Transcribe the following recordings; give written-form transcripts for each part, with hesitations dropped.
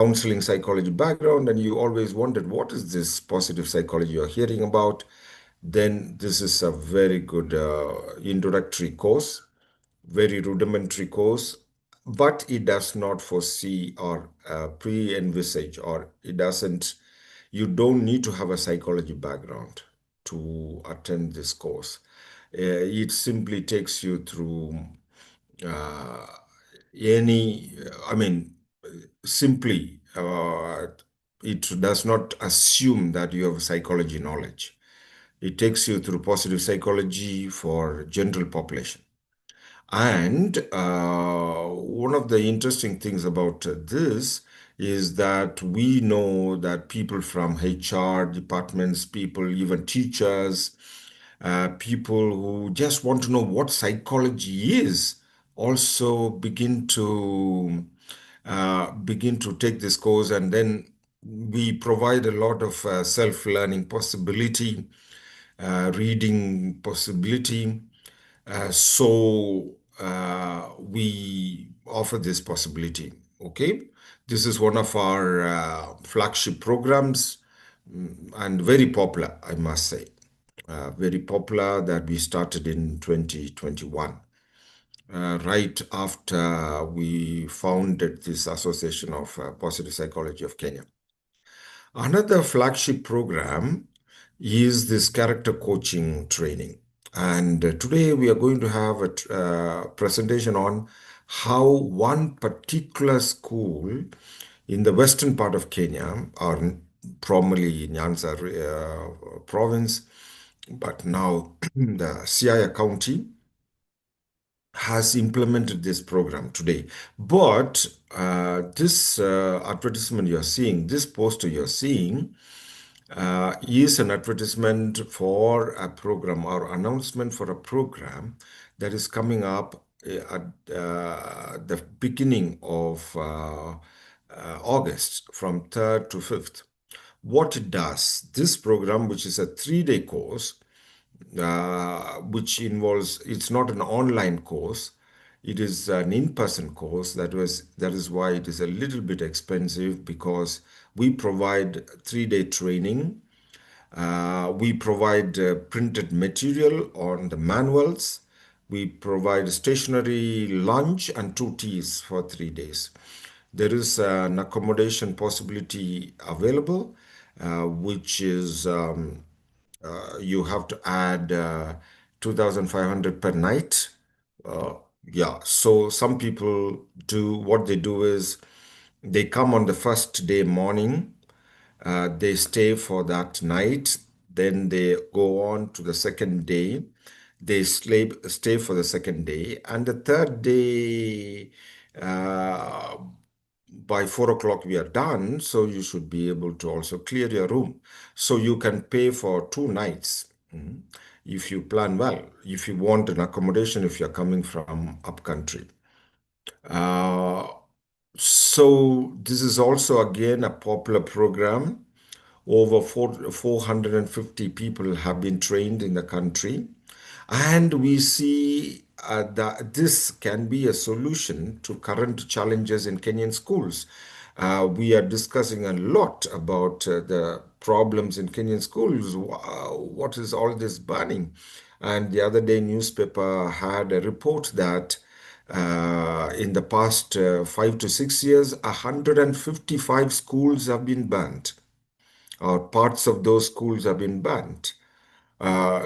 counseling psychology background and you always wondered what is this positive psychology you're hearing about, then this is a very good introductory course, very rudimentary course, but it does not foresee or pre-envisage, or it doesn't, you don't need to have a psychology background to attend this course. It simply takes you through uh, any, I mean, simply, it does not assume that you have psychology knowledge. It takes you through positive psychology for general population. And one of the interesting things about this is that we know that people from HR departments, people, even teachers, people who just want to know what psychology is, also begin to take this course, and then we provide a lot of self-learning possibility, reading possibility. We offer this possibility. Okay, this is one of our flagship programs, and very popular, I must say. Very popular, that we started in 2021, right after we founded this Association of Positive Psychology of Kenya. Another flagship program is this character coaching training. And today we are going to have a presentation on how one particular school in the western part of Kenya, or formerly Nyanza province, but now the Siaya County, has implemented this program today. But this advertisement you're seeing, this poster you're seeing, is an advertisement for a program or announcement for a program that is coming up at the beginning of August, from 3rd to 5th. What it does, this program, which is a 3-day course, which involves, it's not an online course, it is an in-person course. That is why it is a little bit expensive, because we provide 3-day training. We provide printed material on the manuals. We provide stationery, lunch, and 2 teas for 3 days. There is an accommodation possibility available, which is you have to add 2,500 per night. Uh, yeah, so some people do, what they do is they come on the first day morning, they stay for that night, then they go on to the second day, they stay for the second day, and the third day, uh, by 4 o'clock we are done, so you should be able to also clear your room. So you can pay for 2 nights, if you plan well, if you want an accommodation, if you're coming from upcountry. Uh, so this is also again a popular program. Over 450 people have been trained in the country. And we see that this can be a solution to current challenges in Kenyan schools. We are discussing a lot about the problems in Kenyan schools. What is all this burning? And the other day, newspaper had a report that in the past 5 to 6 years, 155 schools have been banned, or parts of those schools have been banned.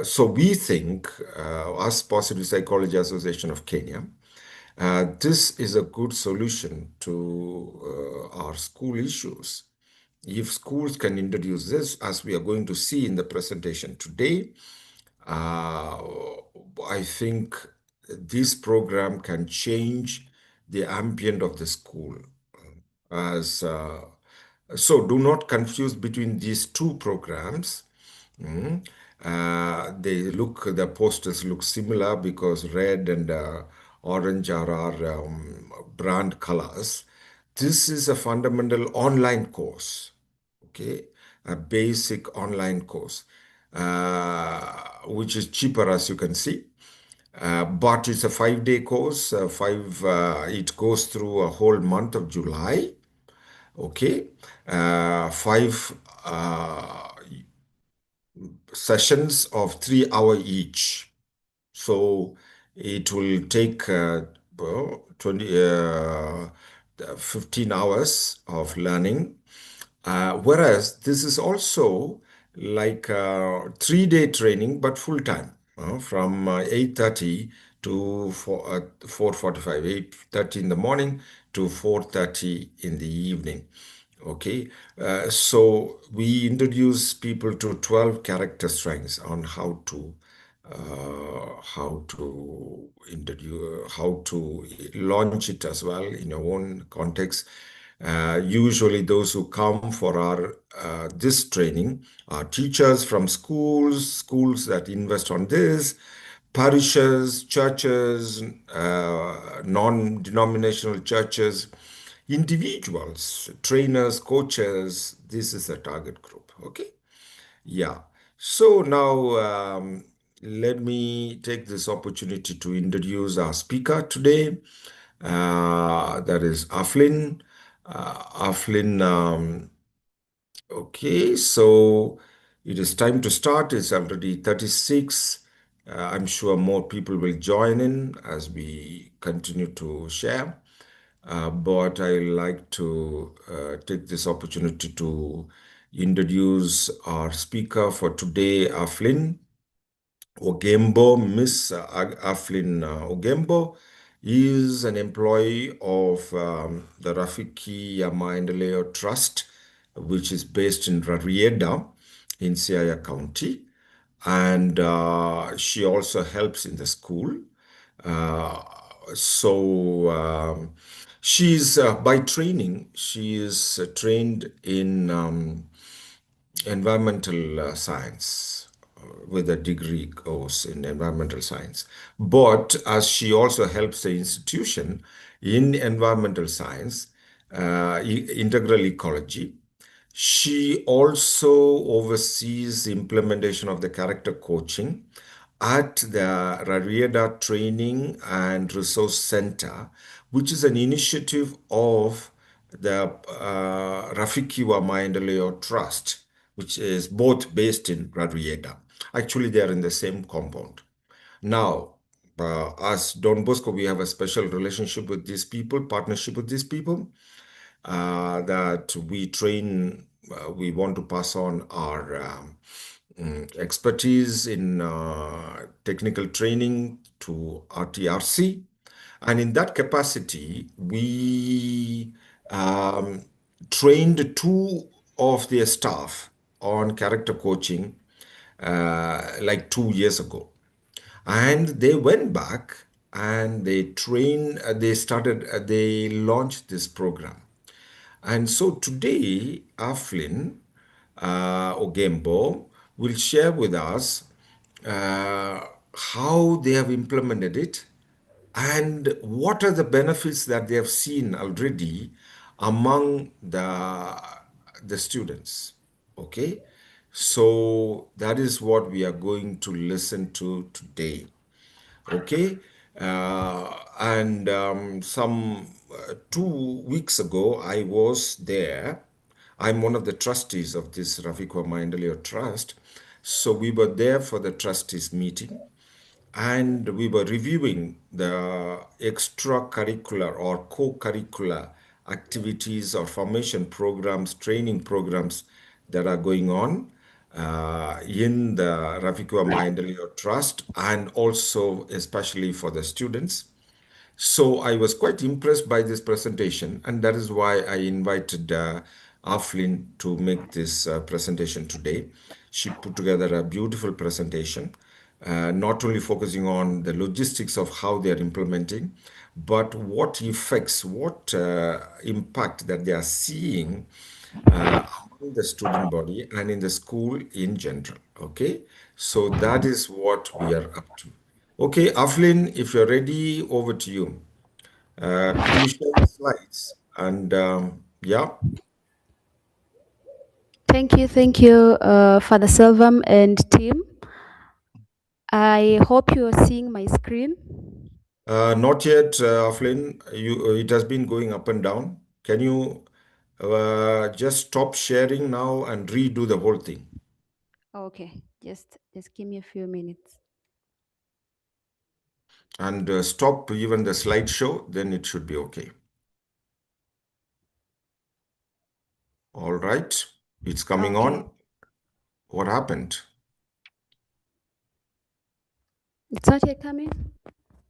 So we think, us Positive Psychology Association of Kenya, this is a good solution to our school issues. If schools can introduce this, as we are going to see in the presentation today, uh, I think this program can change the ambient of the school. As So, do not confuse between these two programs. Mm. The posters look similar because red and orange are our brand colors. This is a fundamental online course, okay? A basic online course, which is cheaper, as you can see. But it's a 5-day course. It goes through a whole month of July. Okay, five sessions of 3 hour each. So it will take well, 15 hours of learning. Whereas this is also like 3 day training, but full time, from 8:30 to 4:45, 8:30 in the morning to 4:30 in the evening. Okay, so we introduce people to 12 character strengths on how to introduce, how to launch it as well in your own context. Usually, those who come for our this training are teachers from schools that invest on this, parishes, churches, non-denominational churches, individuals, trainers, coaches. This is the target group. Okay. Yeah. So now let me take this opportunity to introduce our speaker today. That is Aflin. Aflin, okay, so it is time to start. It's already 36. I'm sure more people will join in as we continue to share. But I like to take this opportunity to introduce our speaker for today, Aflin. Ogembo, Miss Aflin Ogembo, is an employee of the Rafiki Maendeleo Trust, which is based in Rarieda in Siaya County. And she also helps in the school. Uh, so she's by training, she is trained in environmental science with a degree course in environmental science. But as she also helps the institution in environmental science, integral ecology, she also oversees the implementation of the character coaching at the Rarieda Training and Resource Center, which is an initiative of the Rafikiwa Maendeleo Trust, which is both based in Rarieda. Actually, they are in the same compound. Now, as Don Bosco, we have a special relationship with these people, partnership with these people, that we train, we want to pass on our expertise in technical training to RTRC. And in that capacity, we trained two of their staff on character coaching like 2 years ago. And they went back and they launched this program. And so today, Aflin Ogembo will share with us uh, how they have implemented it and what are the benefits that they have seen already among the students. Okay, so that is what we are going to listen to today. Okay. And some 2 weeks ago, I was there. I'm one of the trustees of this Rafikwa Maendeleo Trust. So we were there for the trustees meeting and we were reviewing the extracurricular or co-curricular activities or formation programs, training programs that are going on in the Rafikwa Maendeleo Trust and also especially for the students. So I was quite impressed by this presentation, and that is why I invited Aflin to make this presentation today. She put together a beautiful presentation, not only focusing on the logistics of how they are implementing, but what effects, what impact that they are seeing among the student body and in the school in general. Okay, so that is what we are up to. Okay, Aflin, if you're ready, over to you. Could you share the slides? And yeah, Thank you, Father Silvam and team. I hope you are seeing my screen. not yet, Aflin. It has been going up and down. Can you? Just stop sharing now and redo the whole thing. Okay, just give me a few minutes. And stop even the slideshow, then it should be okay. All right, it's coming Okay, on. What happened? it's not yet coming.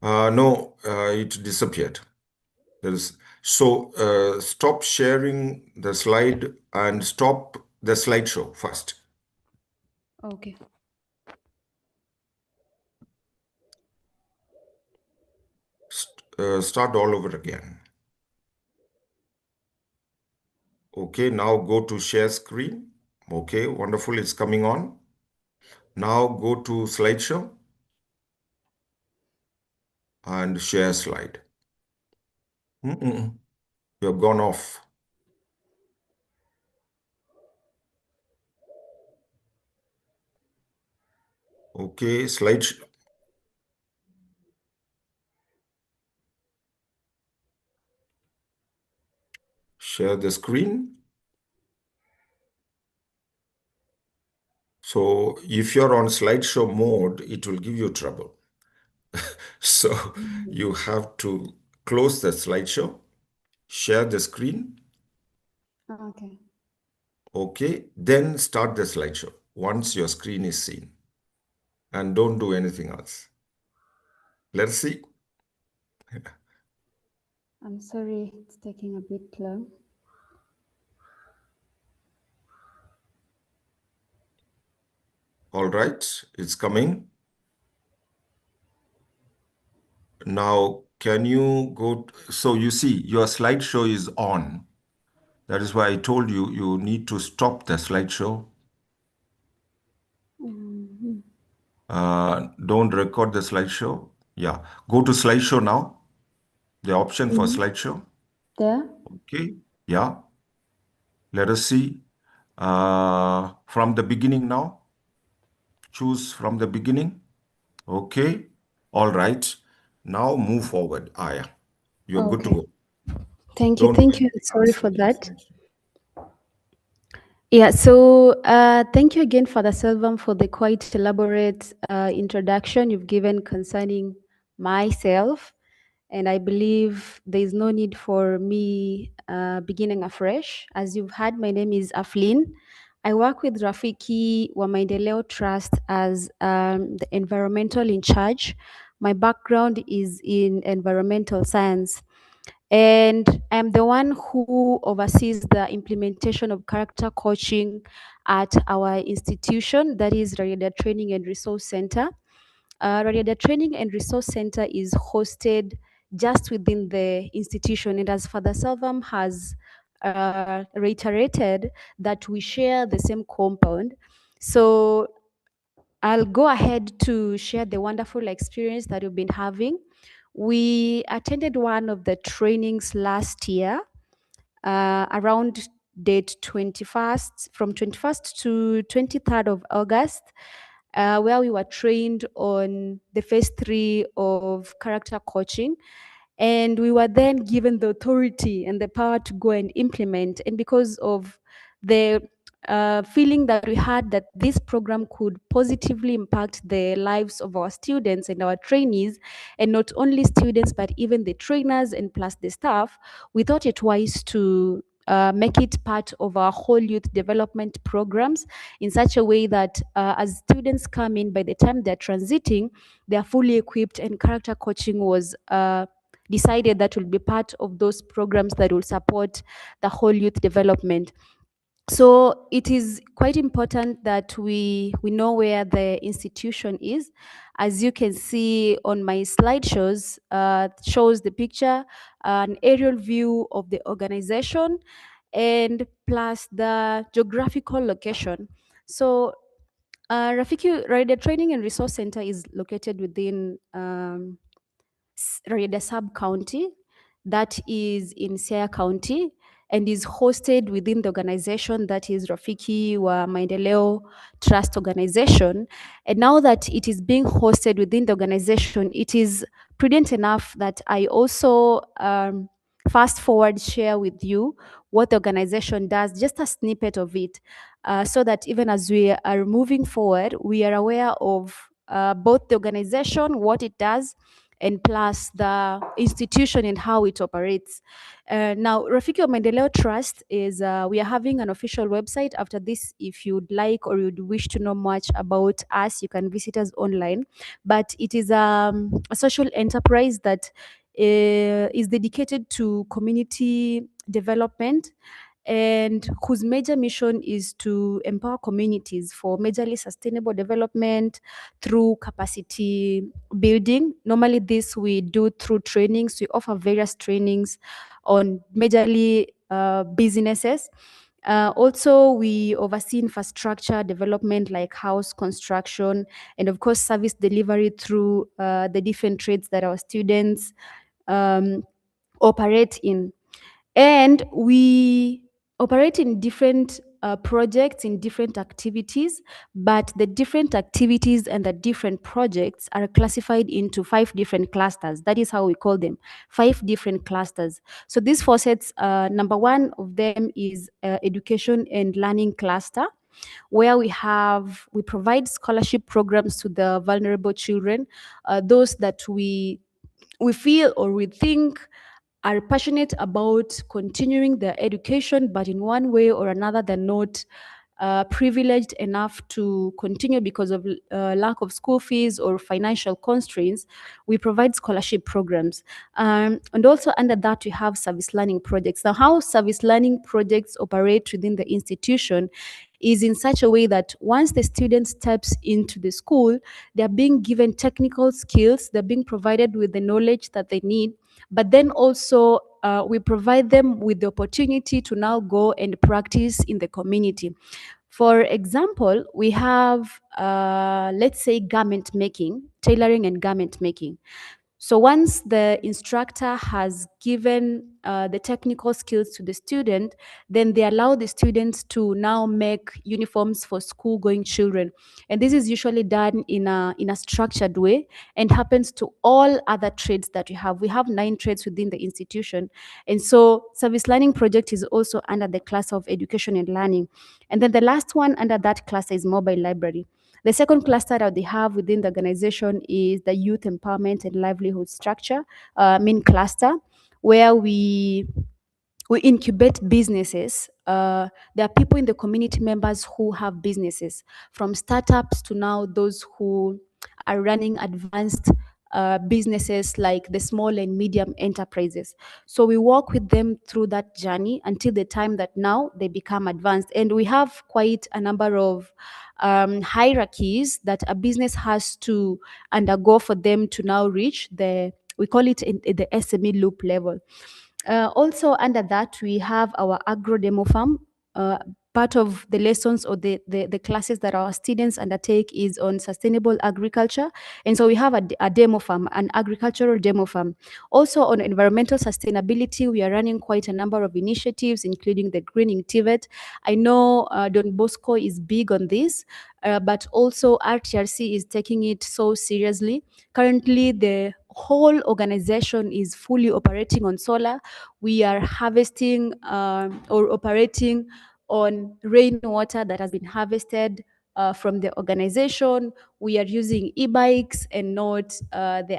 No, it disappeared. There is stop sharing the slide and stop the slideshow first. Okay. Start all over again. Okay, now go to share screen. Okay, wonderful, it's coming on. Now go to slideshow and share slide. Mm-mm. You have gone off. Okay, share the screen. So if you're on slideshow mode, it will give you trouble. So Mhm. you have to close the slideshow, share the screen, Okay. okay, then start the slideshow once your screen is seen and don't do anything else. Let's see. I'm sorry, it's taking a bit long. All right, it's coming. Now, can you go? So you see, your slideshow is on. That is why I told you you need to stop the slideshow. Mhm. Don't record the slideshow. Yeah, go to slideshow now. The option for Mhm. slideshow. There. Okay, yeah. Let us see. From the beginning now. Choose from the beginning. Okay. All right. Now move forward, Aya. You're good to Okay. go. Thank you. Don't do Thank you. anything Sorry else. for that. Yeah, so thank you again, Father Selvam, for the quite elaborate introduction you've given concerning myself. And I believe there is no need for me beginning afresh. As you've heard, my name is Aflin. I work with Rafiki wa Maendeleo Trust as the environmental in charge. My background is in environmental science. And I'm the one who oversees the implementation of character coaching at our institution, that is Rarieda Training and Resource Center. Rarieda Training and Resource Center is hosted just within the institution. And as Father Salvam has reiterated, that we share the same compound. So I'll go ahead to share the wonderful experience that we've been having. We attended one of the trainings last year, around date 21st, from 21st to 23rd of August, where we were trained on the phase 3 of character coaching. And we were then given the authority and the power to go and implement. And because of the feeling that we had that this program could positively impact the lives of our students and our trainees, and not only students, but even the trainers and plus the staff, we thought it wise to make it part of our whole youth development programs in such a way that as students come in, by the time they're transiting, they are fully equipped, and character coaching was decided that will be part of those programs that will support the whole youth development. So it is quite important that we know where the institution is. As you can see on my slideshows, shows the picture, an aerial view of the organization, and plus the geographical location. So Rafiki Rider Training and Resource Center is located within Rarieda sub-county that is in Siaya County, and is hosted within the organization that is Rafiki wa Maendeleo Trust Organization. And now that it is being hosted within the organization, it is prudent enough that I also fast forward share with you what the organization does, just a snippet of it, so that even as we are moving forward, we are aware of both the organization, what it does, and plus the institution and how it operates. Now, Rafiki wa Maendeleo Trust is, we are having an official website after this. If you'd like or you'd wish to know much about us, you can visit us online. But it is a social enterprise that is dedicated to community development, and whose major mission is to empower communities for majorly sustainable development through capacity building. Normally, this we do through trainings. We offer various trainings on majorly businesses. Also, we oversee infrastructure development like house construction, and of course, service delivery through the different trades that our students um, operate in. And we operate in different projects, in different activities, but the different activities and the different projects are classified into 5 different clusters. That is how we call them, 5 different clusters. So these facets, number one of them is education and learning cluster, where we provide scholarship programs to the vulnerable children, those that we feel or we think are passionate about continuing their education, but in one way or another, they're not privileged enough to continue because of lack of school fees or financial constraints. We provide scholarship programs. And also, under that, we have service learning projects. Now, how service learning projects operate within the institution is in such a way that once the student steps into the school, they're being given technical skills, they're being provided with the knowledge that they need, but then also we provide them with the opportunity to now go and practice in the community. For example, we have, let's say, garment making, tailoring and garment making. So once the instructor has given the technical skills to the student, then they allow the students to now make uniforms for school-going children. And this is usually done in a structured way and happens to all other trades that we have. We have 9 trades within the institution. And so service learning project is also under the class of education and learning. And then the last one under that cluster is mobile library. The second cluster that they have within the organization is the youth empowerment and livelihood structure, main cluster, where we incubate businesses. There are people in the community, members who have businesses, from startups to now those who are running advanced businesses like the small and medium enterprises. So we work with them through that journey until the time that now they become advanced. And we have quite a number of hierarchies that a business has to undergo for them to now reach we call it the SME loop level. Also under that, we have our agro demo farm. Part of the lessons or the classes that our students undertake is on sustainable agriculture. And so we have a demo farm, an agricultural demo farm. Also on environmental sustainability, we are running quite a number of initiatives, including the Greening TVET. I know Don Bosco is big on this, but also RTRC is taking it so seriously. Currently, the whole organization is fully operating on solar. We are harvesting or operating on rainwater that has been harvested from the organization. We are using e-bikes and not the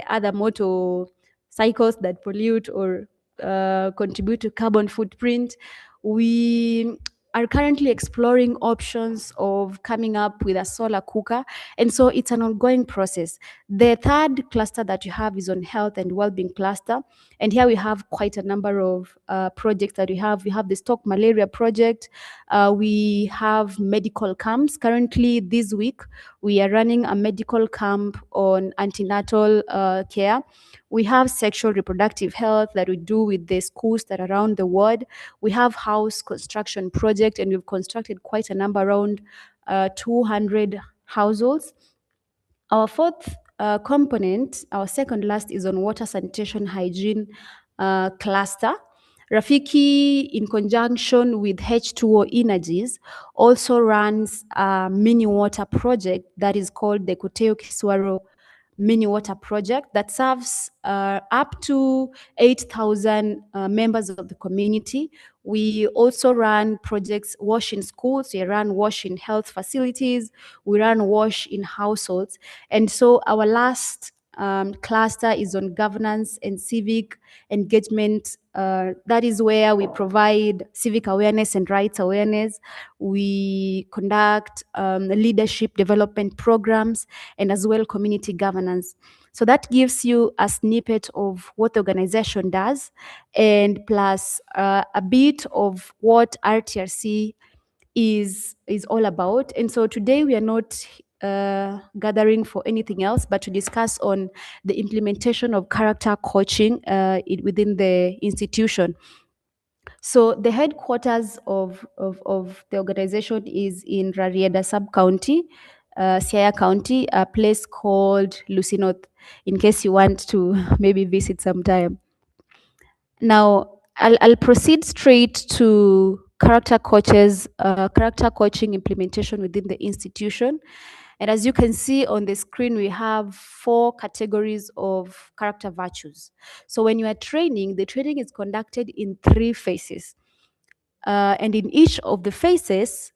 other motorcycles that pollute or contribute to carbon footprint. We are currently exploring options of coming up with a solar cooker, and so it's an ongoing process. The third cluster that you have is on health and well-being cluster, and here we have quite a number of projects that we have. We have the Stop Malaria project. We have medical camps. Currently, this week, we are running a medical camp on antenatal care. We have sexual reproductive health that we do with the schools that are around the world. We have house construction project, and we've constructed quite a number, around 200 households. Our fourth component, our second last, is on water sanitation hygiene cluster. Rafiki, in conjunction with H2O Energies, also runs a mini water project that is called the Kuteo Kiswaro mini water project that serves up to 8,000 members of the community. We also run projects, wash in schools, we run wash in health facilities, we run wash in households. And so our last cluster is on governance and civic engagement. That is where we provide civic awareness and rights awareness. We conduct leadership development programs and as well community governance. So that gives you a snippet of what the organization does, and plus a bit of what RTRC is all about. And so today we are not gathering for anything else but to discuss on the implementation of character coaching within the institution. So the headquarters of the organization is in Rarieda sub-county, Siaya County, a place called Lucinoth, in case you want to maybe visit sometime. Now, I'll proceed straight to character coaching implementation within the institution. And as you can see on the screen, we have 4 categories of character virtues. So when you are training, the training is conducted in 3 phases. And in each of the phases,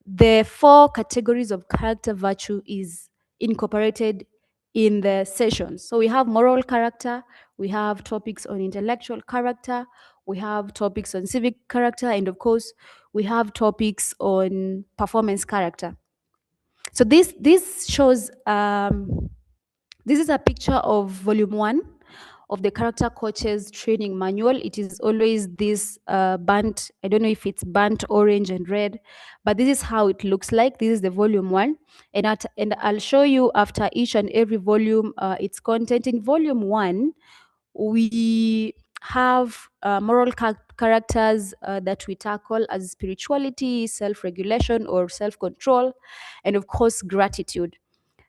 the 4 categories of character virtue is incorporated in the sessions. So we have moral character, we have topics on intellectual character, we have topics on civic character, and of course, we have topics on performance character. So this shows this is a picture of volume 1 of the character coaches training manual. It is always this burnt, I don't know if it's burnt orange and red, but this is how it looks like. This is the volume 1, and I'll show you after each and every volume its content. In volume 1, we have moral characters that we tackle as spirituality, self-regulation or self-control, and of course gratitude.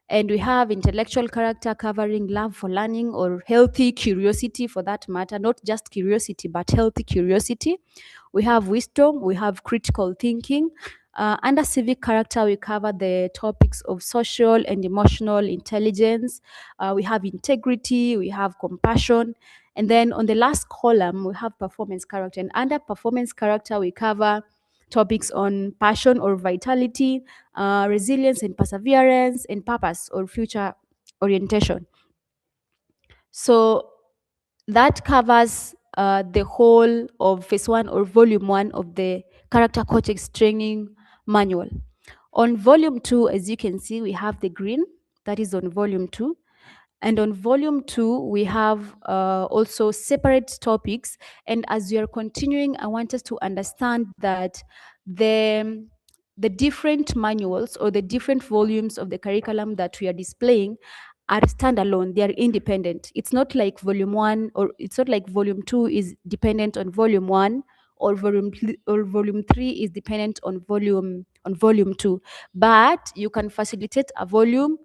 And we have intellectual character covering love for learning or healthy curiosity, for that matter, not just curiosity, but healthy curiosity. We have wisdom, we have critical thinking. Under civic character, we cover the topics of social and emotional intelligence. We have integrity, we have compassion. And then on the last column, we have performance character. And under performance character, we cover topics on passion or vitality, resilience and perseverance, and purpose or future orientation. So that covers the whole of phase 1 or volume 1 of the character coaching training manual. On volume 2, as you can see, we have the green, that is on volume 2. And on volume 2, we have also separate topics. And as we are continuing, I want us to understand that the the different manuals or the different volumes of the curriculum that we are displaying are standalone, they are independent. It's not like volume 1, or it's not like volume 2 is dependent on volume 1, or volume 3 is dependent on volume 2. But you can facilitate a volume,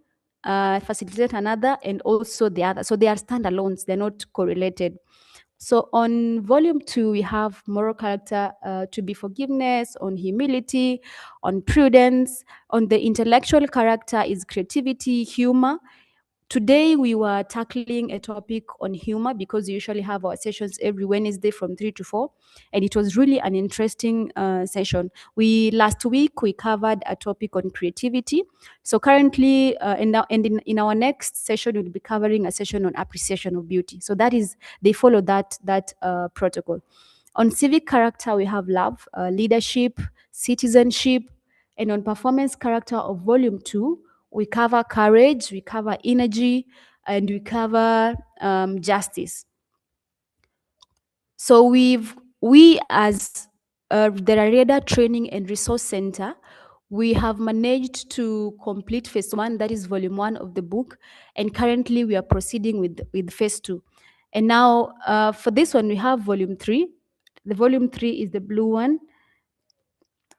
facilitate another, and also the other. So they are standalones, they're not correlated. So on volume 2, we have moral character, to be forgiveness, on humility, on prudence. On the intellectual character is creativity, humor. Today we were tackling a topic on humor because we usually have our sessions every Wednesday from 3 to 4, and it was really an interesting session. Last week we covered a topic on creativity. So currently, in our next session, we'll be covering a session on appreciation of beauty. So they follow that protocol. On civic character, we have love, leadership, citizenship, and on performance character of volume 2, we cover courage, we cover energy, and we cover justice. So we as the Rarieda Training and Resource Center, we have managed to complete phase 1, that is volume 1 of the book, and currently we are proceeding with phase 2. And now for this one, we have volume 3. The volume 3 is the blue one.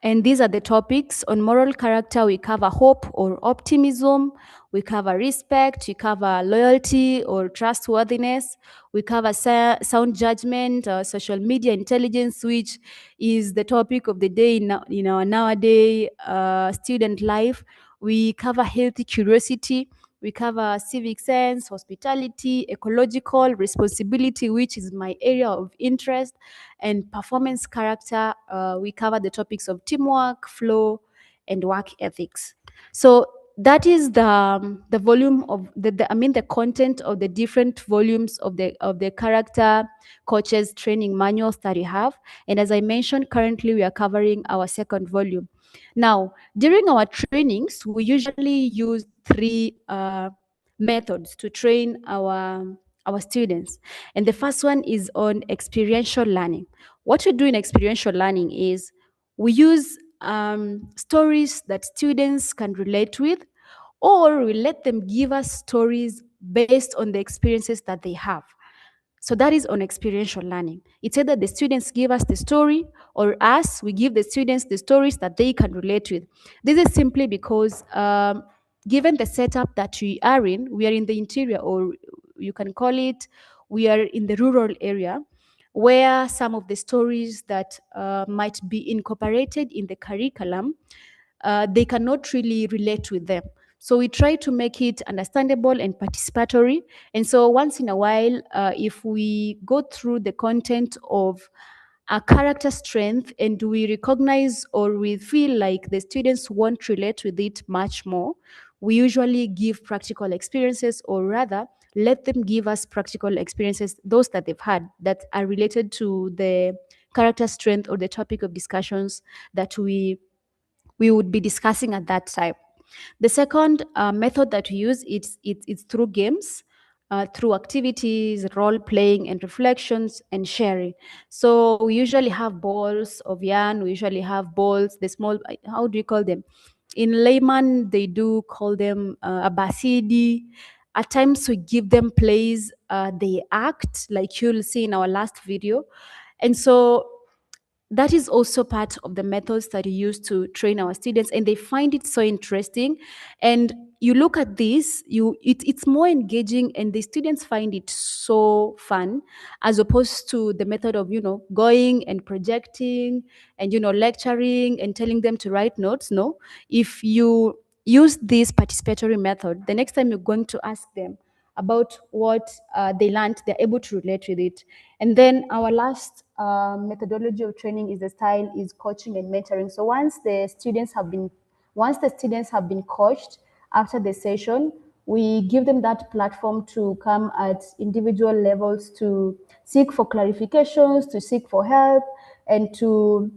And these are the topics. On moral character, we cover hope or optimism. We cover respect. We cover loyalty or trustworthiness. We cover sound judgment, social media intelligence, which is the topic of the day in our nowadays student life. We cover healthy curiosity. We cover civic sense, hospitality, ecological responsibility, which is my area of interest, and performance character. We cover the topics of teamwork, flow, and work ethics. So that is the volume of the I mean the content of the different volumes of the character coaches training manuals that we have. And as I mentioned, currently we are covering our second volume. Now, during our trainings, we usually use three methods to train our students. And the first one is on experiential learning. What we do in experiential learning is we use stories that students can relate with, or we let them give us stories based on the experiences that they have. So that is on experiential learning. It's either the students give us the story, or us, we give the students the stories that they can relate with. This is simply because, given the setup that we are in the interior, or you can call it, we are in the rural area, where some of the stories that might be incorporated in the curriculum, they cannot really relate with them. So we try to make it understandable and participatory. And so once in a while, if we go through the content of a character strength and we recognize or we feel like the students won't relate with it much more, we usually give practical experiences, or rather, let them give us practical experiences, those that they've had that are related to the character strength or the topic of discussions that we would be discussing at that time. The second method that we use, it's through games, through activities, role playing, and reflections and sharing. So we usually have balls of yarn. We usually have balls, the small. How do you call them? In layman, they do call them a basidi. At times, we give them plays. They act like you'll see in our last video, and so that is also part of the methods that we use to train our students, and they find it so interesting. And you look at this, it's more engaging, and the students find it so fun, as opposed to the method of going and projecting and lecturing and telling them to write notes. No, if you use this participatory method, the next time you're going to ask them about what they learned, they're able to relate with it. And then our last methodology of training is the style is coaching and mentoring. So once the students have been coached after the session, we give them that platform to come at individual levels to seek for clarifications, to seek for help, and to,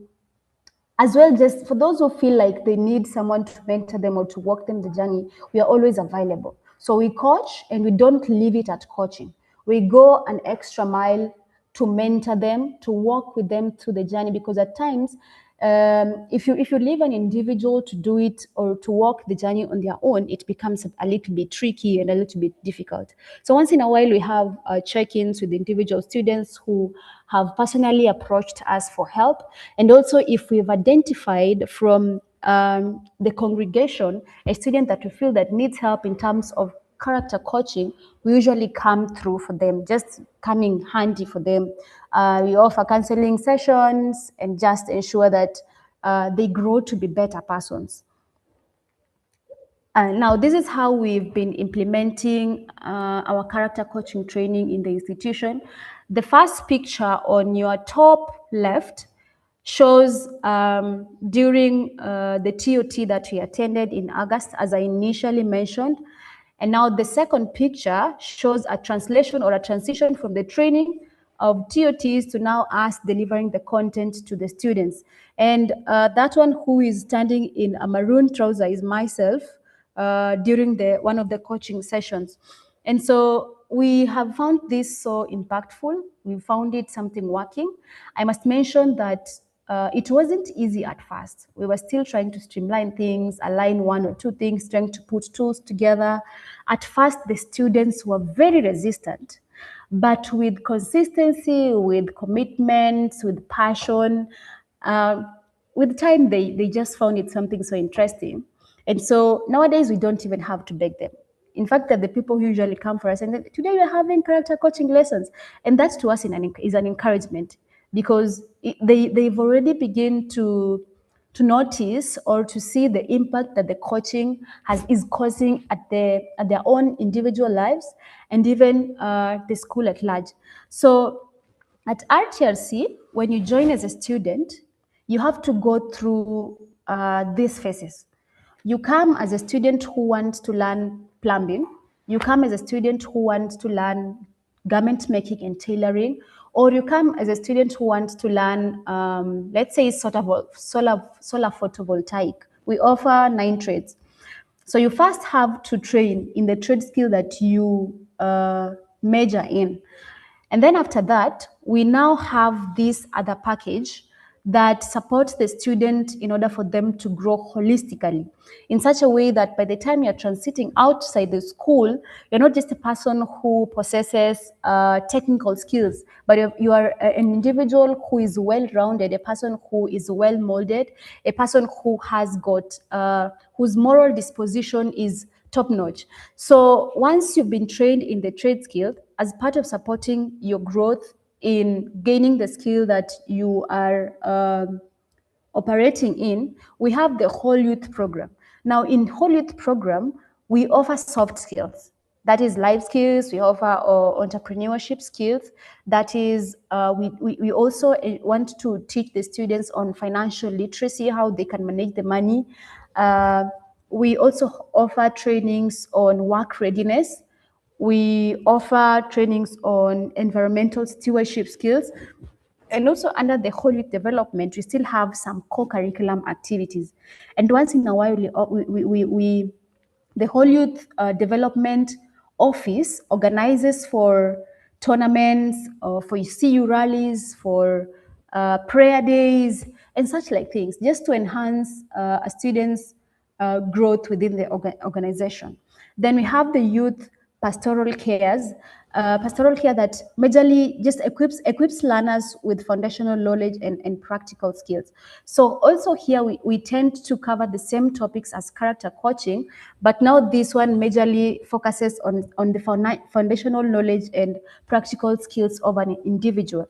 as well, just for those who feel like they need someone to mentor them or to walk them the journey, we are always available. So we coach, and we don't leave it at coaching. We go an extra mile to mentor them, to walk with them through the journey, because at times, if you leave an individual to do it or to walk the journey on their own, it becomes a little bit tricky and a little bit difficult. So once in a while, we have check-ins with individual students who have personally approached us for help. And also, if we've identified from the congregation a student that we feel that needs help in terms of character coaching, we usually come through for them, just coming handy for them. We offer counseling sessions and just ensure that they grow to be better persons. Now, this is how we've been implementing our character coaching training in the institution. The first picture on your top left shows during the TOT that we attended in August, as I initially mentioned. And now the second picture shows a translation or a transition from the training of TOTs to now us delivering the content to the students. And that one who is standing in a maroon trouser is myself during one of the coaching sessions. And so we have found this so impactful. We found it something working. I must mention that it wasn't easy at first. We were still trying to streamline things, align one or two things, trying to put tools together. At first, the students were very resistant. But with consistency, with commitment, with passion, uh, with time, they just found it something so interesting. And so nowadays, we don't even have to beg them. In fact, they're the people who usually come for us and then, today we're having character coaching lessons. And that to us is an encouragement, because they've already begun to to notice or to see the impact that the coaching is causing at their own individual lives and even the school at large. So at RTRC, when you join as a student, you have to go through these phases. You come as a student who wants to learn plumbing. You come as a student who wants to learn garment making and tailoring, or you come as a student who wants to learn, let's say, sort of solar photovoltaic. We offer 9 trades. So you first have to train in the trade skill that you major in. And then after that, we now have this other package that supports the student in order for them to grow holistically in such a way that by the time you're transiting outside the school, you're not just a person who possesses technical skills, but you are an individual who is well-rounded, a person who is well-molded, a person who has got, whose moral disposition is top notch. So once you've been trained in the trade skill, as part of supporting your growth in gaining the skill that you are operating in, we have the whole youth program. Now, in whole youth program, we offer soft skills. That is life skills. We offer entrepreneurship skills. That is, we also want to teach the students on financial literacy, how they can manage the money. Uh, we also offer trainings on work readiness. We offer trainings on environmental stewardship skills. And also under the whole youth development, we still have some co-curriculum activities. And once in a while, the whole youth development office organizes for tournaments, or for CU rallies, for prayer days, and such like things, just to enhance a student's growth within the organization. Then we have the youth pastoral care that majorly just equips learners with foundational knowledge and practical skills. So also here we tend to cover the same topics as character coaching, but now this one majorly focuses on the foundational knowledge and practical skills of an individual.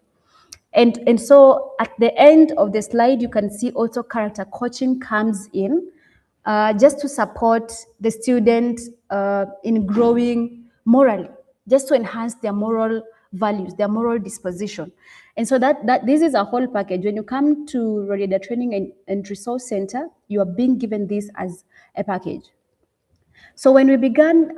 And so at the end of the slide, you can see also character coaching comes in just to support the student in growing morally, just to enhance their moral values, their moral disposition. And so that this is a whole package. When you come to Rodieda Training and Resource Center, you are being given this as a package. So when we began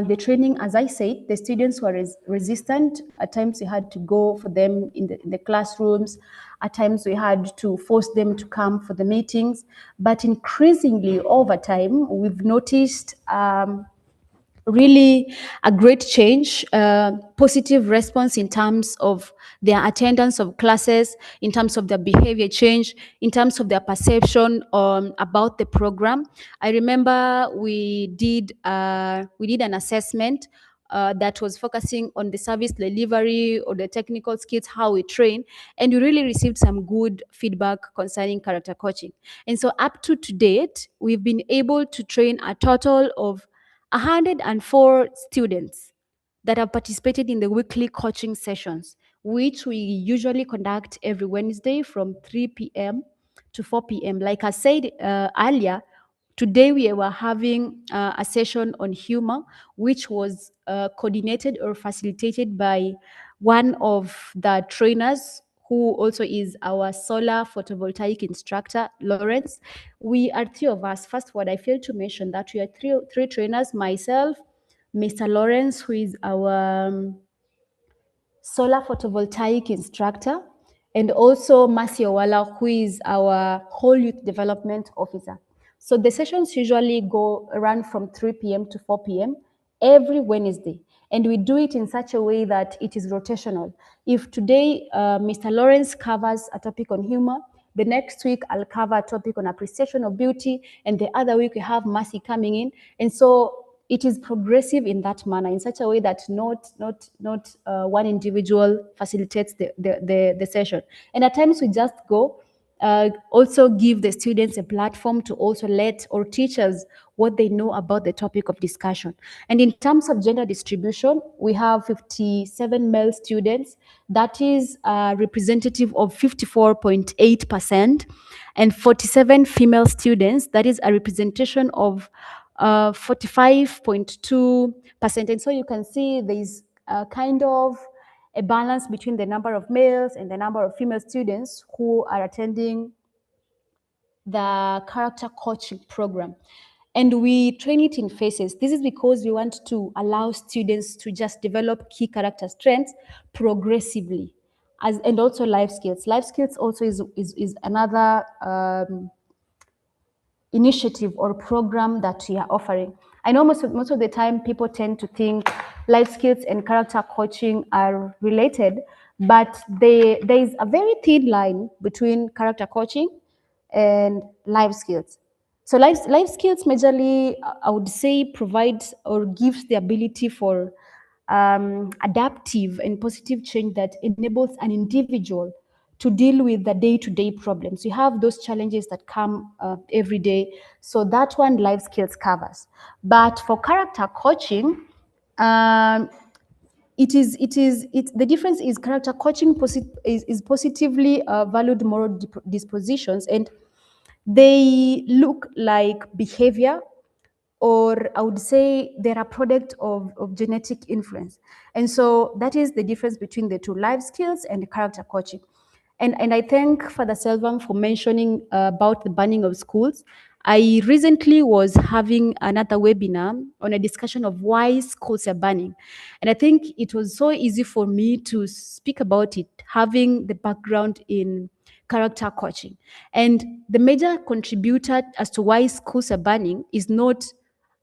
the training, as I said, the students were resistant. At times we had to go for them in the classrooms. At times we had to force them to come for the meetings. But increasingly over time, we've noticed really a great change, positive response in terms of their attendance of classes, in terms of their behavior change, in terms of their perception about the program. I remember we did an assessment that was focusing on the service delivery or the technical skills, how we train, and we really received some good feedback concerning character coaching. And so up to date, we've been able to train a total of 104 students that have participated in the weekly coaching sessions, which we usually conduct every Wednesday from 3 p.m. to 4 p.m. Like I said earlier, today we were having a session on humor, which was coordinated or facilitated by one of the trainers who also is our solar photovoltaic instructor, Lawrence. We are three of us. First word, I failed to mention that we are three trainers, myself, Mr. Lawrence, who is our solar photovoltaic instructor, and also Masi Owala, who is our whole youth development officer. So the sessions usually run from 3 p.m. to 4 p.m. every Wednesday. And we do it in such a way that it is rotational. If today Mr. Lawrence covers a topic on humor, the next week I'll cover a topic on appreciation of beauty, and the other week we have Mercy coming in. And so it is progressive in that manner, in such a way that not one individual facilitates the session. And at times we just go, also give the students a platform to also let or teach us what they know about the topic of discussion. And in terms of gender distribution, we have 57 male students. That is representative of 54.8%. and 47 female students. That is a representation of 45.2%. And so you can see there is kind of a balance between the number of males and the number of female students who are attending the character coaching program. And we train it in phases. This is because we want to allow students to just develop key character strengths progressively. And also life skills. Life skills also is another initiative or program that we are offering. I know most of the time people tend to think life skills and character coaching are related, but there is a very thin line between character coaching and life skills. So life skills majorly, I would say, provides or gives the ability for adaptive and positive change that enables an individual to deal with the day-to-day problems. You have those challenges that come every day. So that one life skills covers. But for character coaching, um, the difference is character coaching is positively valued moral dispositions, and they look like behavior, or I would say they're a product of genetic influence. And so that is the difference between the two, life skills and character coaching. And I thank Father Selvam for mentioning about the banning of schools. I recently was having another webinar on a discussion of why schools are banning. And I think it was so easy for me to speak about it, having the background in character coaching. And the major contributor as to why schools are banning is not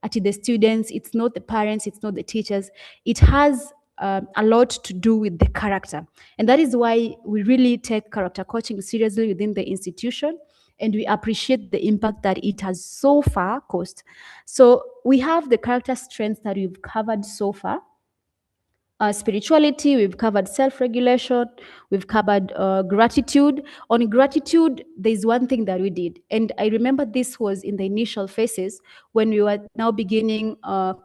at the students, it's not the parents, it's not the teachers. It has a lot to do with the character. And that is why we really take character coaching seriously within the institution. And we appreciate the impact that it has so far caused. So we have the character strengths that we've covered so far. Spirituality, we've covered self-regulation, we've covered gratitude. On gratitude, there's one thing that we did, and I remember this was in the initial phases when we were now beginning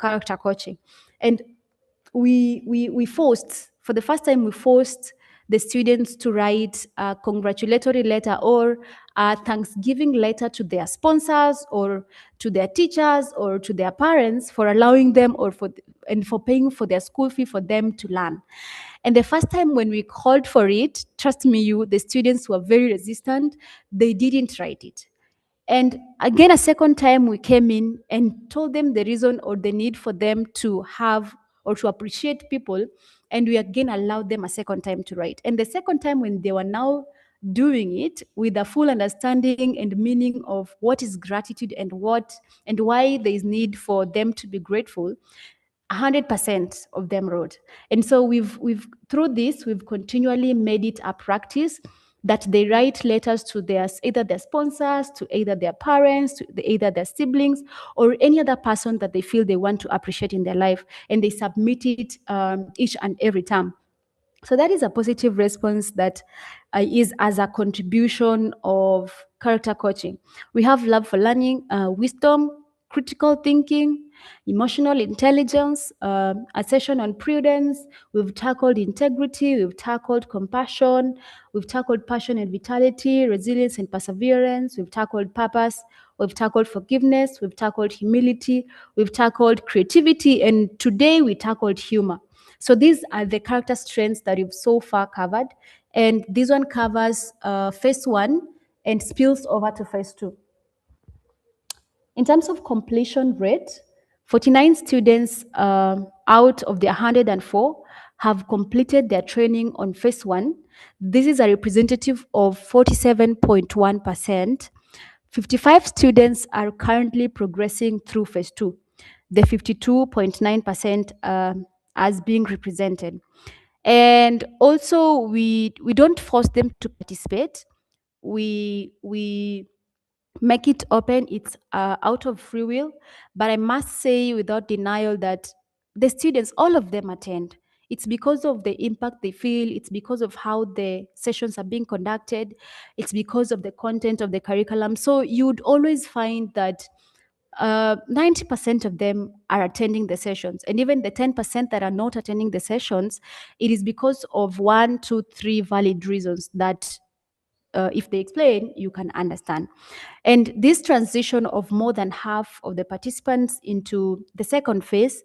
character coaching. And we forced, for the first time, we forced the students to write a congratulatory letter or a thanksgiving letter to their sponsors or to their teachers or to their parents for allowing them and for paying for their school fee for them to learn. And the first time when we called for it, trust me, the students were very resistant. They didn't write it. And again, a second time, we came in and told them the reason or the need for them to have or to appreciate people. And we again allowed them a second time to write. And the second time, when they were now doing it with a full understanding and meaning of what is gratitude and why there is need for them to be grateful, 100% of them wrote. And so we've through this, we've continually made it a practice that they write letters to either their sponsors, to either their parents, to either their siblings, or any other person that they feel they want to appreciate in their life, and they submit it each and every time. So that is a positive response that is as a contribution of character coaching. We have love for learning, wisdom, critical thinking, emotional intelligence, a session on prudence. We've tackled integrity, we've tackled compassion, we've tackled passion and vitality, resilience and perseverance, we've tackled purpose, we've tackled forgiveness, we've tackled humility, we've tackled creativity, and today we tackled humor. So these are the character strengths that we've so far covered. And this one covers phase one and spills over to phase two. In terms of completion rate, 49 students out of the 104 have completed their training on phase one. This is a representative of 47.1%. 55 students are currently progressing through phase two, the 52.9% as being represented. And also, we don't force them to participate. We make it open. It's out of free will. But I must say, without denial, that the students, all of them attend. It's because of the impact they feel. It's because of how the sessions are being conducted. It's because of the content of the curriculum. So you'd always find that 90% of them are attending the sessions. And even the 10% that are not attending the sessions, it is because of one, two, three valid reasons that if they explain, you can understand. And this transition of more than half of the participants into the second phase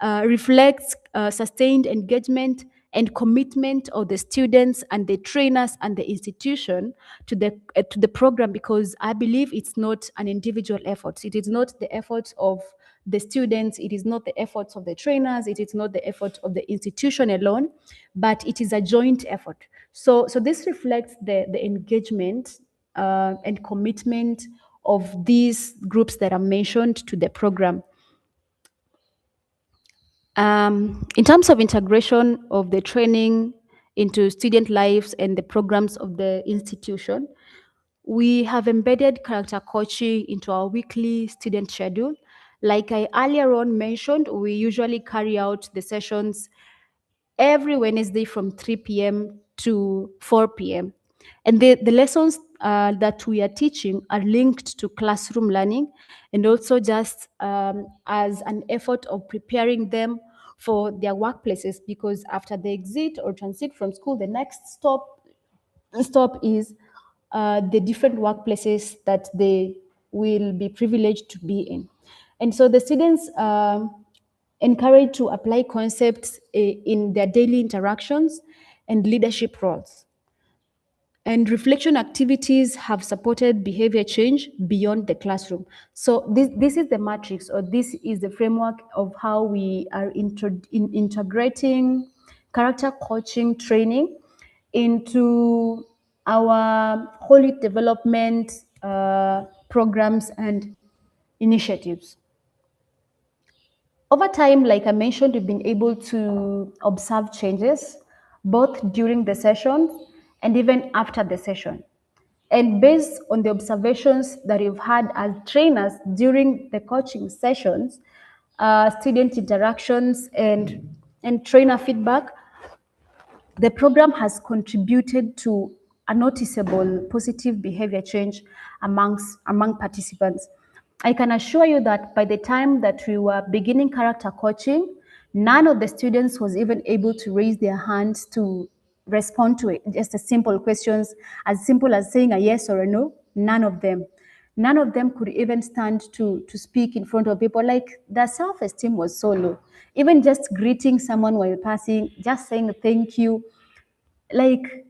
reflects sustained engagement and commitment of the students and the trainers and the institution to the program, because I believe it's not an individual effort. It is not the efforts of the students, it is not the efforts of the trainers, it is not the effort of the institution alone, but it is a joint effort. So this reflects the engagement and commitment of these groups that are mentioned to the program. In terms of integration of the training into student lives and the programs of the institution, we have embedded character coaching into our weekly student schedule. Like I earlier on mentioned, we usually carry out the sessions every Wednesday from 3 p.m. to 4 p.m. And the lessons that we are teaching are linked to classroom learning, and also just as an effort of preparing them for their workplaces, because after they exit or transit from school, the next stop is the different workplaces that they will be privileged to be in. And so the students encouraged to apply concepts in their daily interactions and leadership roles. And reflection activities have supported behavior change beyond the classroom. So this is the matrix, or this is the framework of how we are integrating character coaching training into our holy development programs and initiatives. Over time, like I mentioned, we've been able to observe changes both during the session and even after the session. And based on the observations that we've had as trainers during the coaching sessions, student interactions, and trainer feedback, the program has contributed to a noticeable positive behavior change among participants. I can assure you that by the time that we were beginning character coaching, none of the students was even able to raise their hands to respond to it. Just a simple questions, as simple as saying a yes or a no, none of them. None of them could even stand to speak in front of people. Like, their self-esteem was so low. Even just greeting someone while passing, just saying thank you, like,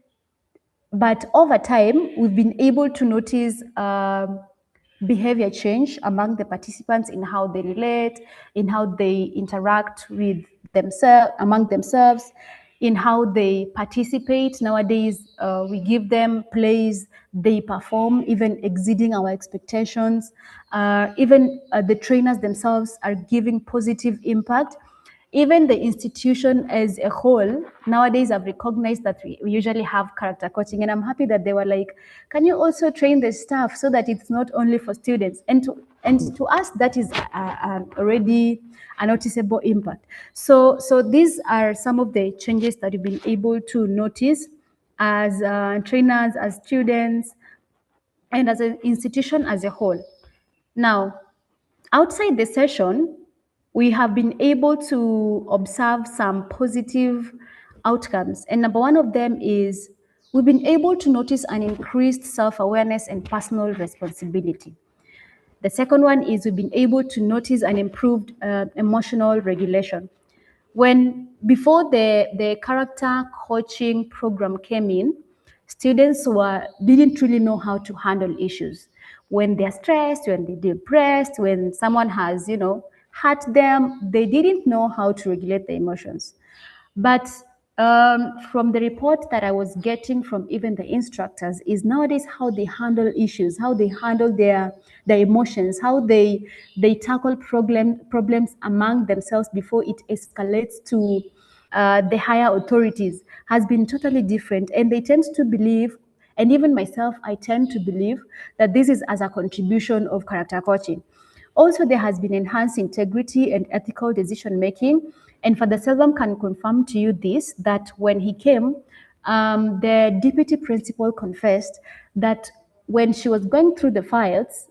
but over time, we've been able to notice behavior change among the participants in how they relate, in how they interact with themselves, among themselves, in how they participate. Nowadays, we give them plays, they perform, even exceeding our expectations. Even the trainers themselves are giving positive impact. Even the institution as a whole nowadays have recognized that we usually have character coaching, and I'm happy that they were like, can you also train the staff so that it's not only for students? And to us, that is already a noticeable impact. So these are some of the changes that we've been able to notice as trainers, as students, and as an institution as a whole. Now, outside the session, we have been able to observe some positive outcomes. And number one of them is we've been able to notice an increased self awareness and personal responsibility. The second one is we've been able to notice an improved emotional regulation. When before the character coaching program came in, students didn't really know how to handle issues. When they're stressed, when they're depressed, when someone has, hurt them, they didn't know how to regulate their emotions. But from the report that I was getting from even the instructors is nowadays how they handle issues, how they handle their emotions, how they tackle problems among themselves before it escalates to the higher authorities has been totally different. And they tend to believe, and even myself, I tend to believe that this is as a contribution of character coaching. Also, there has been enhanced integrity and ethical decision making. And Father Selvam can confirm to you this, that when he came, the deputy principal confessed that when she was going through the files,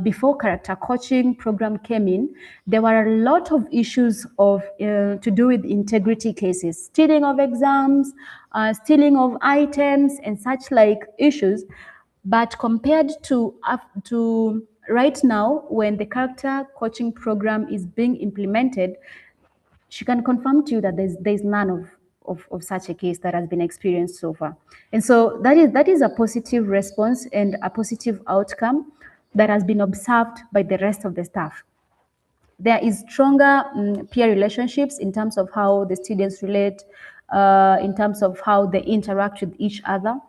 before character coaching program came in, there were a lot of issues of to do with integrity cases, stealing of exams, stealing of items, and such like issues. But compared to right now, when the character coaching program is being implemented, she can confirm to you that there's none of such a case that has been experienced so far. And so that is a positive response and a positive outcome that has been observed by the rest of the staff. There is stronger peer relationships in terms of how the students relate, in terms of how they interact with each other,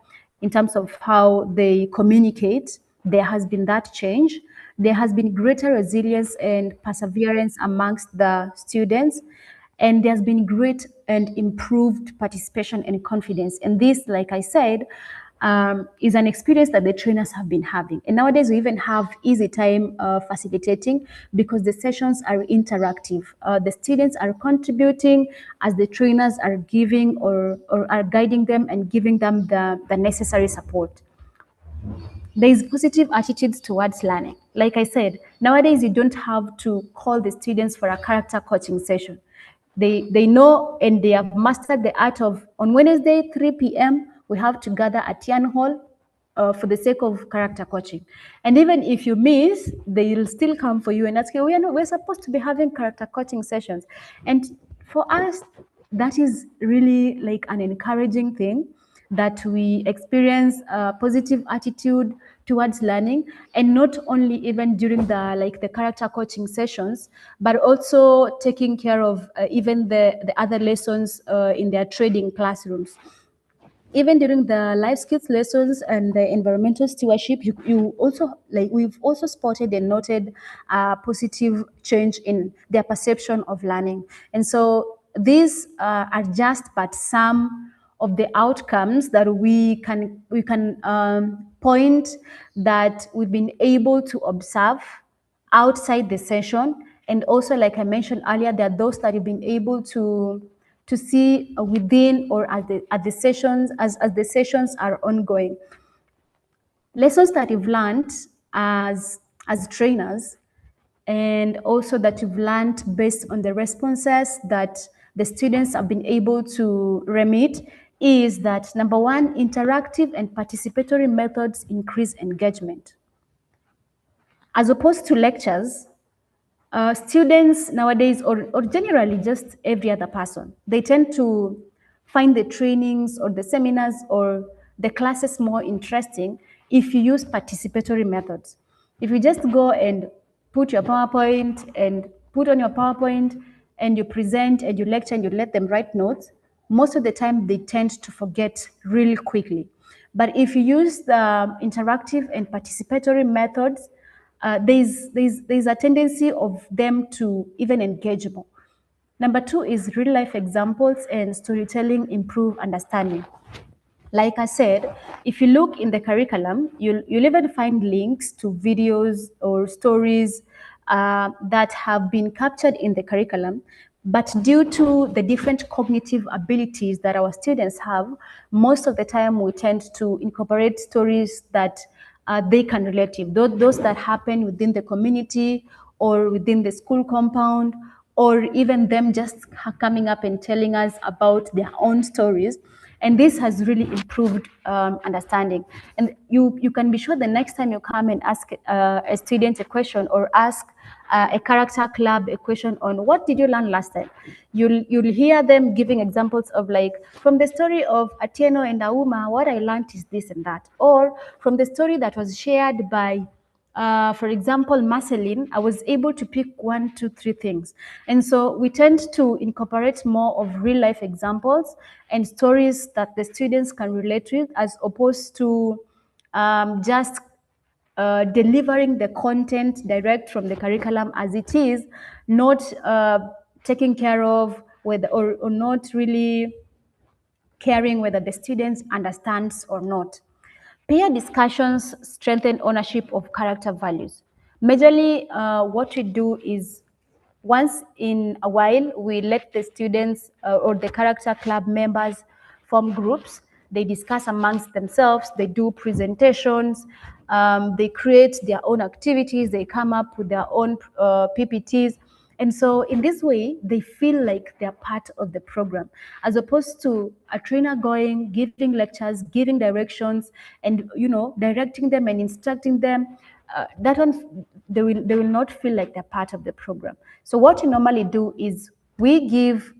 in terms of how they communicate. There has been that change. There has been greater resilience and perseverance amongst the students, and there's been great and improved participation and confidence. And this, like I said, is an experience that the trainers have been having. And nowadays, we even have easy time facilitating because the sessions are interactive. The students are contributing as the trainers are giving or are guiding them and giving them the necessary support. There is positive attitudes towards learning. Like I said, nowadays you don't have to call the students for a character coaching session. They know and they have mastered the art of on Wednesday 3 p.m. we have to gather at Tian Hall for the sake of character coaching. And even if you miss, they'll still come for you and ask you, we're supposed to be having character coaching sessions. And for us, that is really like an encouraging thing that we experience a positive attitude towards learning, and not only even during the character coaching sessions, but also taking care of even the other lessons in their trading classrooms. Even during the life skills lessons and the environmental stewardship, you also like we've also spotted and noted a positive change in their perception of learning. And so these are just but some of the outcomes that we can point that we've been able to observe outside the session. And also, like I mentioned earlier, there are those that have been able to see within or at the sessions as the sessions are ongoing. Lessons that you've learned as trainers, and also that you've learned based on the responses that the students have been able to remit, is that number one, interactive and participatory methods increase engagement. As opposed to lectures, students nowadays, or generally just every other person, they tend to find the trainings or the seminars or the classes more interesting if you use participatory methods. If you just go and put your PowerPoint and put on your PowerPoint and you present and you lecture and you let them write notes, most of the time they tend to forget really quickly. But if you use the interactive and participatory methods, there's a tendency of them to even engage more. Number two is real life examples and storytelling improve understanding. Like I said, if you look in the curriculum, you'll even find links to videos or stories that have been captured in the curriculum. But due to the different cognitive abilities that our students have, most of the time we tend to incorporate stories that they can relate to, those that happen within the community or within the school compound, or even them just coming up and telling us about their own stories. And this has really improved understanding. And you can be sure the next time you come and ask a student a question, or ask a character club a question on what did you learn last time, you'll hear them giving examples of, like, from the story of Atieno and Auma, what I learned is this and that. Or from the story that was shared by for example, Marceline, I was able to pick 1, 2, 3 things. And so we tend to incorporate more of real life examples and stories that the students can relate with, as opposed to just delivering the content direct from the curriculum as it is, not taking care of whether, or not really caring whether the students understands or not. Peer discussions strengthen ownership of character values. Majorly, what we do is once in a while, we let the students or the character club members form groups. They discuss amongst themselves, they do presentations, They create their own activities, they come up with their own PPTs. And so in this way, they feel like they're part of the program, as opposed to a trainer going, giving lectures, giving directions, and directing them and instructing them. That one, they will not feel like they're part of the program. So what we normally do is we give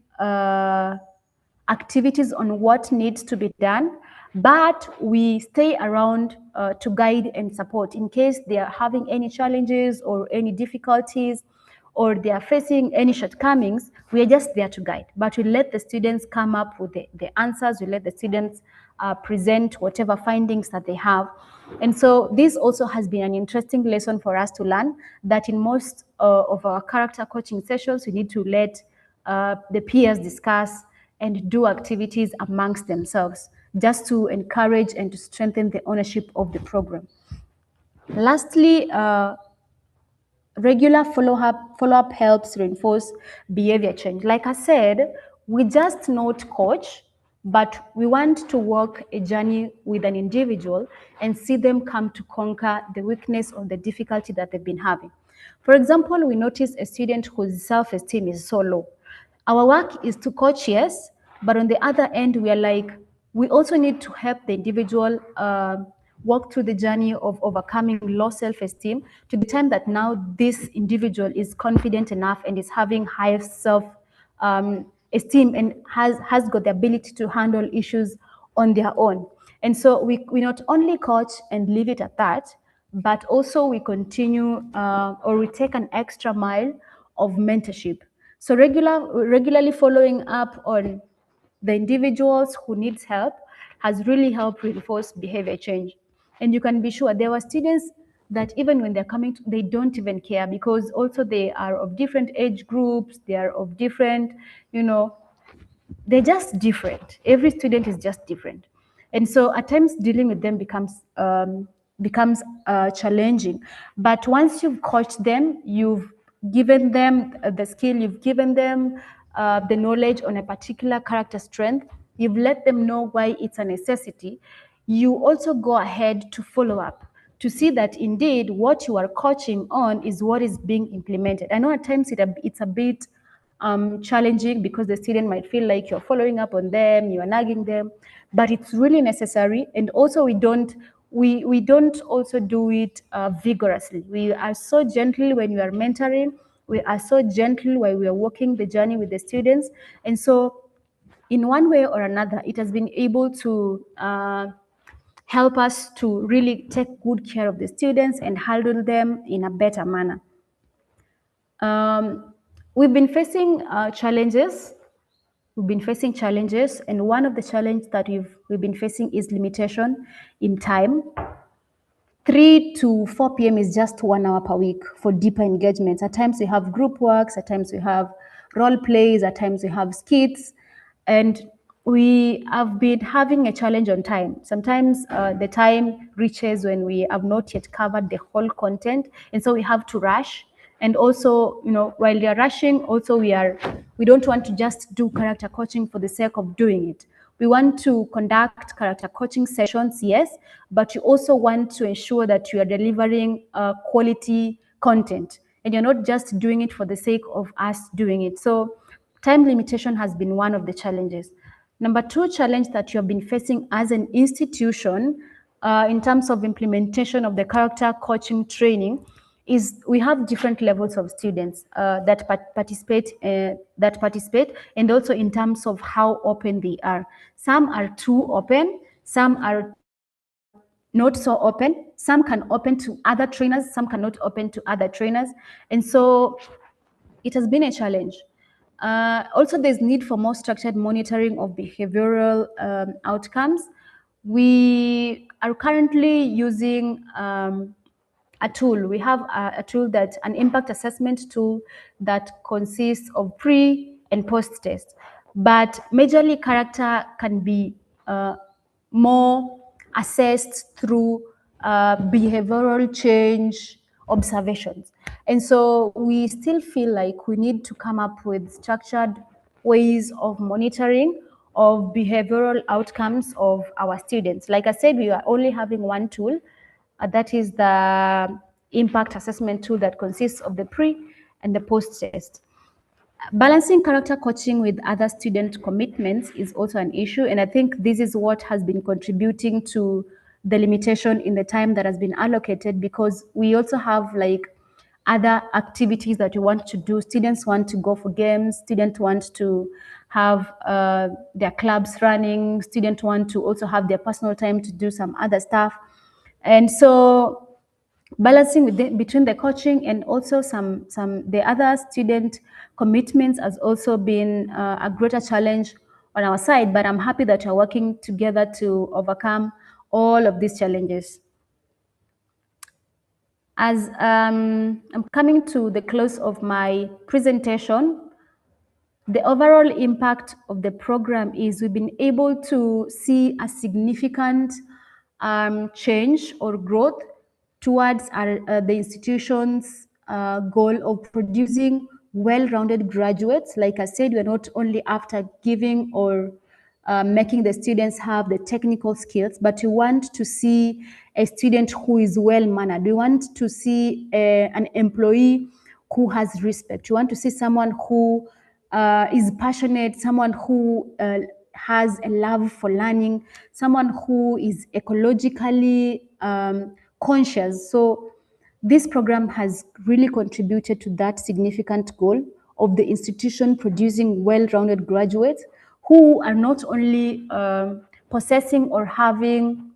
activities on what needs to be done, but we stay around to guide and support in case they are having any challenges or any difficulties, or they are facing any shortcomings. We are just there to guide, but we let the students come up with the answers. We let the students present whatever findings that they have. And so this also has been an interesting lesson for us to learn, that in most of our character coaching sessions, we need to let the peers discuss and do activities amongst themselves, just to encourage and to strengthen the ownership of the program. Lastly, regular follow-up helps reinforce behavior change. Like I said, we just not coach, but we want to walk a journey with an individual and see them come to conquer the weakness or the difficulty that they've been having. For example, we notice a student whose self-esteem is so low. Our work is to coach, yes, but on the other end, we are like, we also need to help the individual walk through the journey of overcoming low self-esteem to the time that now this individual is confident enough and is having high self esteem and has got the ability to handle issues on their own. And so we not only coach and leave it at that, but also we continue or we take an extra mile of mentorship. So regularly following up on the individuals who needs help has really helped reinforce behavior change. And you can be sure there were students that even when they're coming, they don't even care, because also they are of different age groups, they are of different, they're just different. Every student is just different. And so at times dealing with them becomes challenging. But once you've coached them, you've given them the skill, you've given them the knowledge on a particular character strength, you've let them know why it's a necessity, you also go ahead to follow up to see that indeed what you are coaching on is what is being implemented. I know at times it's a bit challenging, because the student might feel like you're following up on them, you're nagging them, but it's really necessary. And also we don't also do it vigorously. We are so gentle when we are mentoring. We are so gentle while we are walking the journey with the students. And so in one way or another, it has been able to help us to really take good care of the students and handle them in a better manner. Um, we've been facing challenges. We've been facing challenges, and one of the challenges that we've been facing is limitation in time. 3 to 4 p.m. is just 1 hour per week for deeper engagements. At times we have group works, at times we have role plays, at times we have skits, and we have been having a challenge on time. Sometimes the time reaches when we have not yet covered the whole content, and so we have to rush. And also, while we are rushing, also we don't want to just do character coaching for the sake of doing it. We want to conduct character coaching sessions, yes, but you also want to ensure that you are delivering quality content, and you're not just doing it for the sake of us doing it. So time limitation has been one of the challenges. Number two challenge that you have been facing as an institution in terms of implementation of the character coaching training is we have different levels of students that participate, and also in terms of how open they are. Some are too open, some are not so open, some can open to other trainers, some cannot open to other trainers. And so it has been a challenge. Also, there's need for more structured monitoring of behavioral outcomes. We are currently using a tool. We have a tool, that an impact assessment tool, that consists of pre and post test. But majorly character can be more assessed through behavioral change observations. And so we still feel like we need to come up with structured ways of monitoring of behavioral outcomes of our students. Like I said, we are only having one tool, That is the impact assessment tool that consists of the pre and the post test. Balancing character coaching with other student commitments is also an issue, and I think this is what has been contributing to the limitation in the time that has been allocated, because we also have like other activities that we want to do. Students want to go for games, students want to have their clubs running, students want to also have their personal time to do some other stuff. And so balancing between the coaching and also some the other student commitments has also been a greater challenge on our side, but I'm happy that we're working together to overcome all of these challenges. As I'm coming to the close of my presentation, the overall impact of the program is we've been able to see a significant change or growth towards the institution's goal of producing well-rounded graduates. Like I said, we're not only after giving or making the students have the technical skills, but we want to see a student who is well-mannered. We want to see an employee who has respect. We want to see someone who is passionate, someone who has a love for learning, someone who is ecologically conscious. So this program has really contributed to that significant goal of the institution producing well-rounded graduates who are not only possessing or having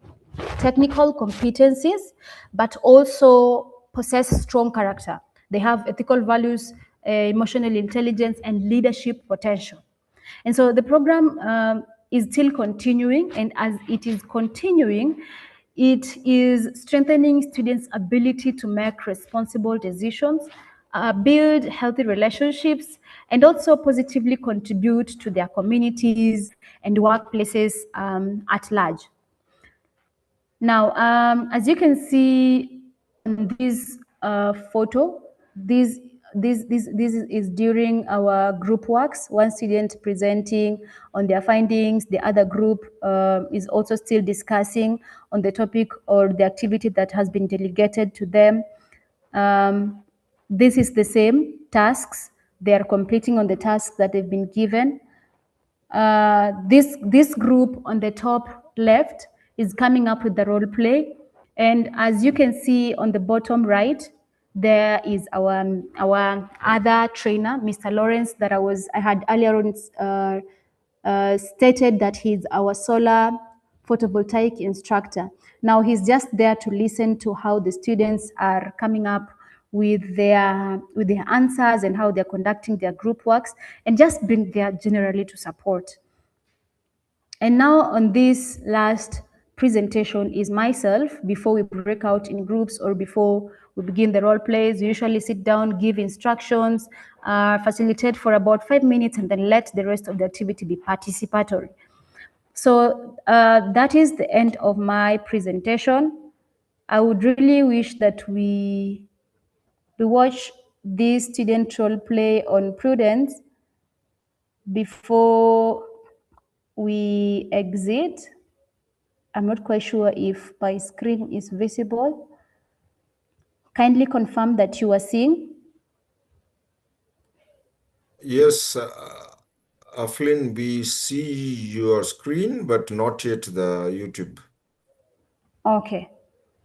technical competencies, but also possess strong character. They have ethical values, emotional intelligence, and leadership potential. And so the program is still continuing, and as it is continuing, it is strengthening students' ability to make responsible decisions, build healthy relationships, and also positively contribute to their communities and workplaces at large. Now, as you can see on this photo, this is during our group works. One student presenting on their findings, the other group is also still discussing on the topic or the activity that has been delegated to them. This is the same tasks. They are completing on the tasks that they've been given. This group on the top left is coming up with the role play, and as you can see on the bottom right, there is our other trainer, Mr. Lawrence, that I had earlier on stated that he's our solar photovoltaic instructor. Now he's just there to listen to how the students are coming up with their answers and how they're conducting their group works, and just bring there generally to support. And now on this last presentation is myself. Before we break out in groups or before we begin the role plays, we usually sit down, give instructions, facilitate for about 5 minutes, and then let the rest of the activity be participatory. So that is the end of my presentation. I would really wish that we watch this student role play on prudence before we exit. I'm not quite sure if my screen is visible. Kindly confirm that you are seeing. Yes, Flynn, we see your screen, but not yet the YouTube. Okay.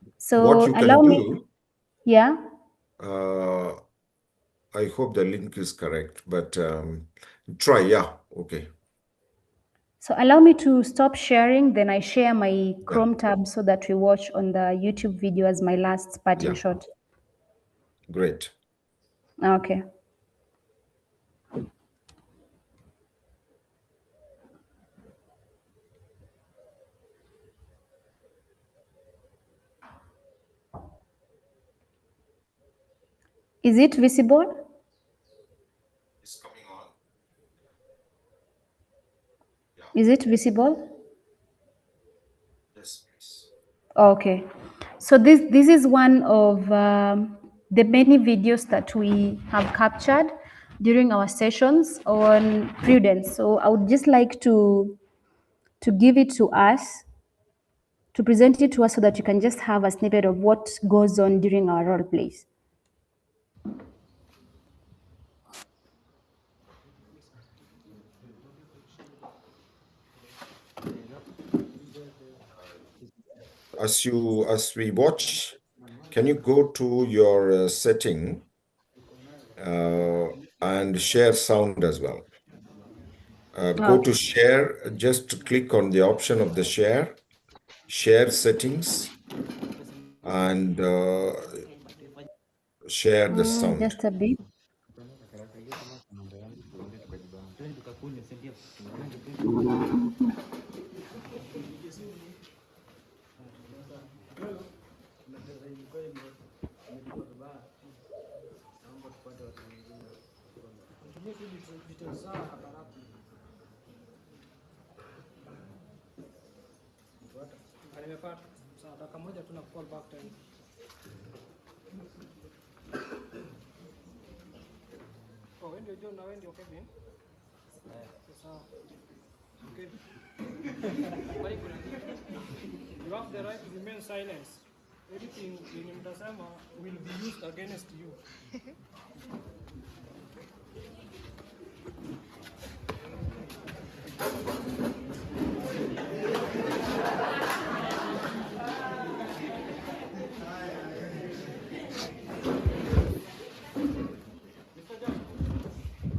What So you can allow me, do, yeah. uh, I hope the link is correct, but try, yeah, okay, So allow me to stop sharing, then I share my yeah, Chrome tab so that we watch on the YouTube video as my last parting yeah, shot. great. Okay. Is it visible? It's coming on. Yeah, Is it visible? yes, please. Okay. So this is one of the many videos that we have captured during our sessions on prudence. So I would just like to give it to us to present it to us so that you can just have a snippet of what goes on during our role plays. As we watch, can you go to your setting uh, and share sound as well? Go to Okay. share, just click on the option of the share settings, and share the sound. Just a bit. You have the right to remain silent. Anything yenye mtasema will be used against you. Mr. Judge,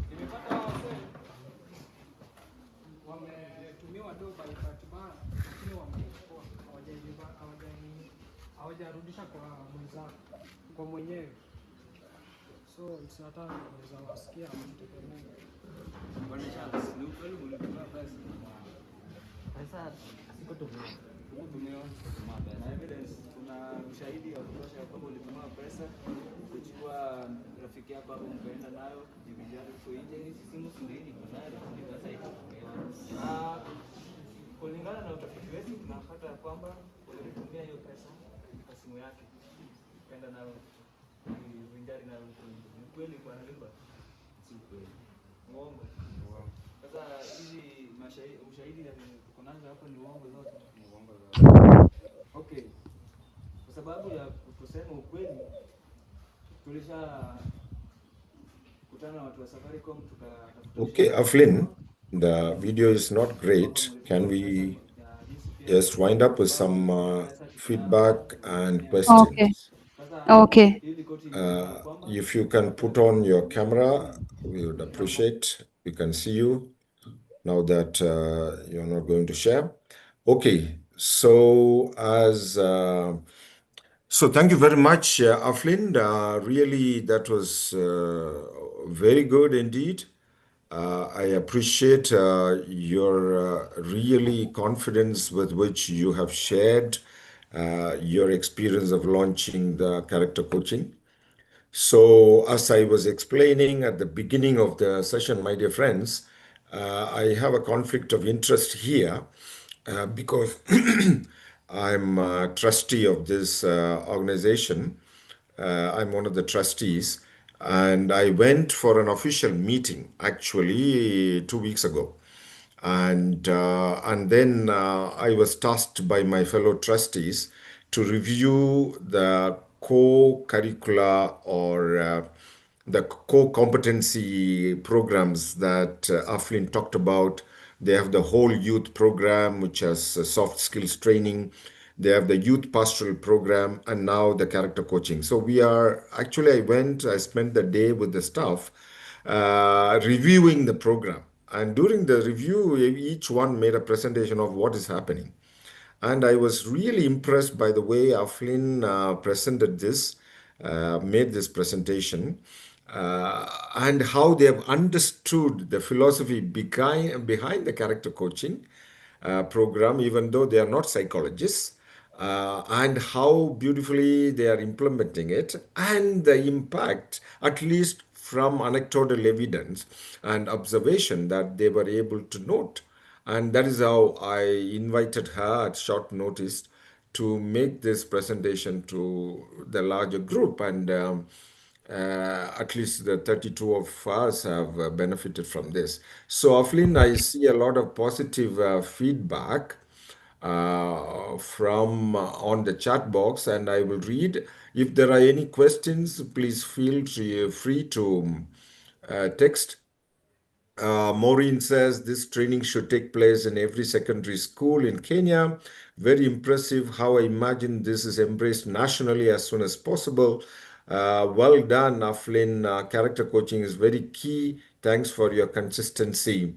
nimepata wasee wametumiwa do by bahati mbaya, lakini wameichukua hawajarudisha kwa mwenzao, kwa mwenyewe. So it's not time unaweza wasikia wakitegemea. Bwana Charles, ni ukweli mlipewa pesa? Pesa hukutumiwa na evidence, kuna ushahidi wa kutosha kwamba ulipewa pesa kuchukua rafiki yako hapo mkaenda nayo jivinjari kwa nje. Hizi simu sindini kwa nayo ni pesa ikutumiwa. Kulingana na utafiti wetu tunapata kwamba ulitumia hiyo pesa kwa simu yake ukaenda nayo jivinjari nayo huko nje. Ni kweli kwa Halimba? Si kweli. Uongo. Sasa hizi ushahidi tuko nazo hapo ni uongo zote. Ni uongo zote. Okay. Kwa sababu ya kusema ukweli tulisha kutana na watu wa Safaricom tukatafuta Okay, Aflin, the video is not great. Can we just wind up with some feedback and Okay. questions? Okay. If you can put on your camera, we would appreciate. We can see you now that you're not going to share. Okay, so thank you very much, Aflin. Really, that was very good indeed. I appreciate your really confidence with which you have shared your experience of launching the character coaching. So, as I was explaining at the beginning of the session, my dear friends, I have a conflict of interest here because I'm a trustee of this organization. I'm one of the trustees, and I went for an official meeting actually 2 weeks ago. And then I was tasked by my fellow trustees to review the co-curricula or the co-competency programs that Aflin talked about. They have the whole youth program, which has soft skills training. They have the youth pastoral program, and now the character coaching. So we are actually, I spent the day with the staff reviewing the program. And during the review, each one made a presentation of what is happening. And I was really impressed by the way Aflin presented this, made this presentation, and how they have understood the philosophy behind the character coaching program, even though they are not psychologists, and how beautifully they are implementing it, and the impact, at least from anecdotal evidence and observation, that they were able to note. And that is how I invited her at short notice to make this presentation to the larger group. And at least the 32 of us have benefited from this. So, Aflin, I see a lot of positive feedback. from on the chat box, and I will read. If there are any questions, please feel free to text. Maureen says this training should take place in every secondary school in Kenya. Very impressive how I imagine this is embraced nationally as soon as possible. Well done, Aflin. Character coaching is very key. Thanks for your consistency.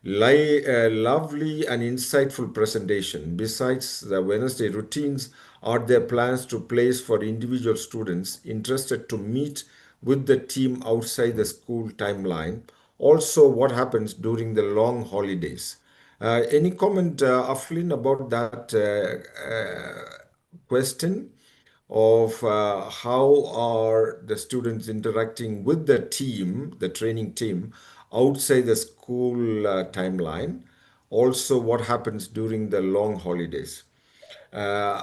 Lovely and insightful presentation. Besides the Wednesday routines, are there plans to place for individual students interested to meet with the team outside the school timeline? Also, what happens during the long holidays? Any comment, Aflin, about that question of how are the students interacting with the team, the training team, outside the school timeline? Also, what happens during the long holidays? Uh,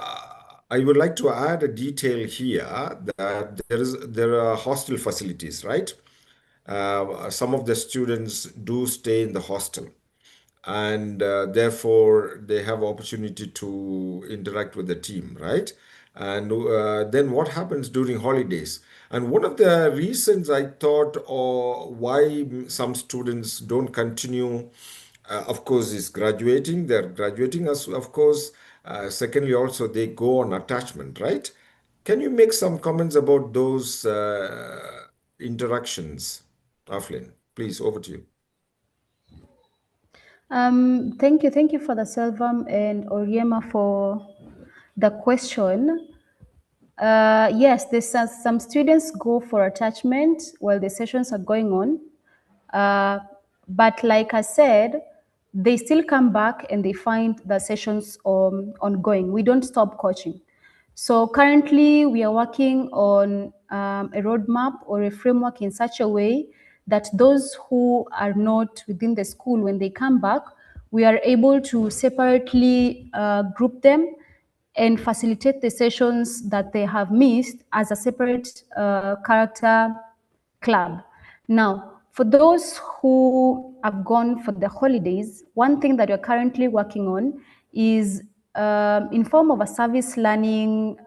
I would like to add a detail here that there are hostel facilities, right? Some of the students do stay in the hostel, and therefore they have opportunity to interact with the team, right? And then what happens during holidays? And one of the reasons I thought, or why some students don't continue, of course, is graduating. They're graduating, as of course. Secondly, also they go on attachment, right? Can you make some comments about those interactions, Aflin? Please, over to you. Thank you for the Selvam and Oriema for the question. Yes, some students go for attachment while the sessions are going on. Uh, but like I said, they still come back and they find the sessions ongoing. We don't stop coaching. So currently we are working on a roadmap or a framework in such a way that those who are not within the school, when they come back, we are able to separately group them and facilitate the sessions that they have missed as a separate character club. Now, for those who have gone for the holidays, one thing that we're currently working on is in form of a service learning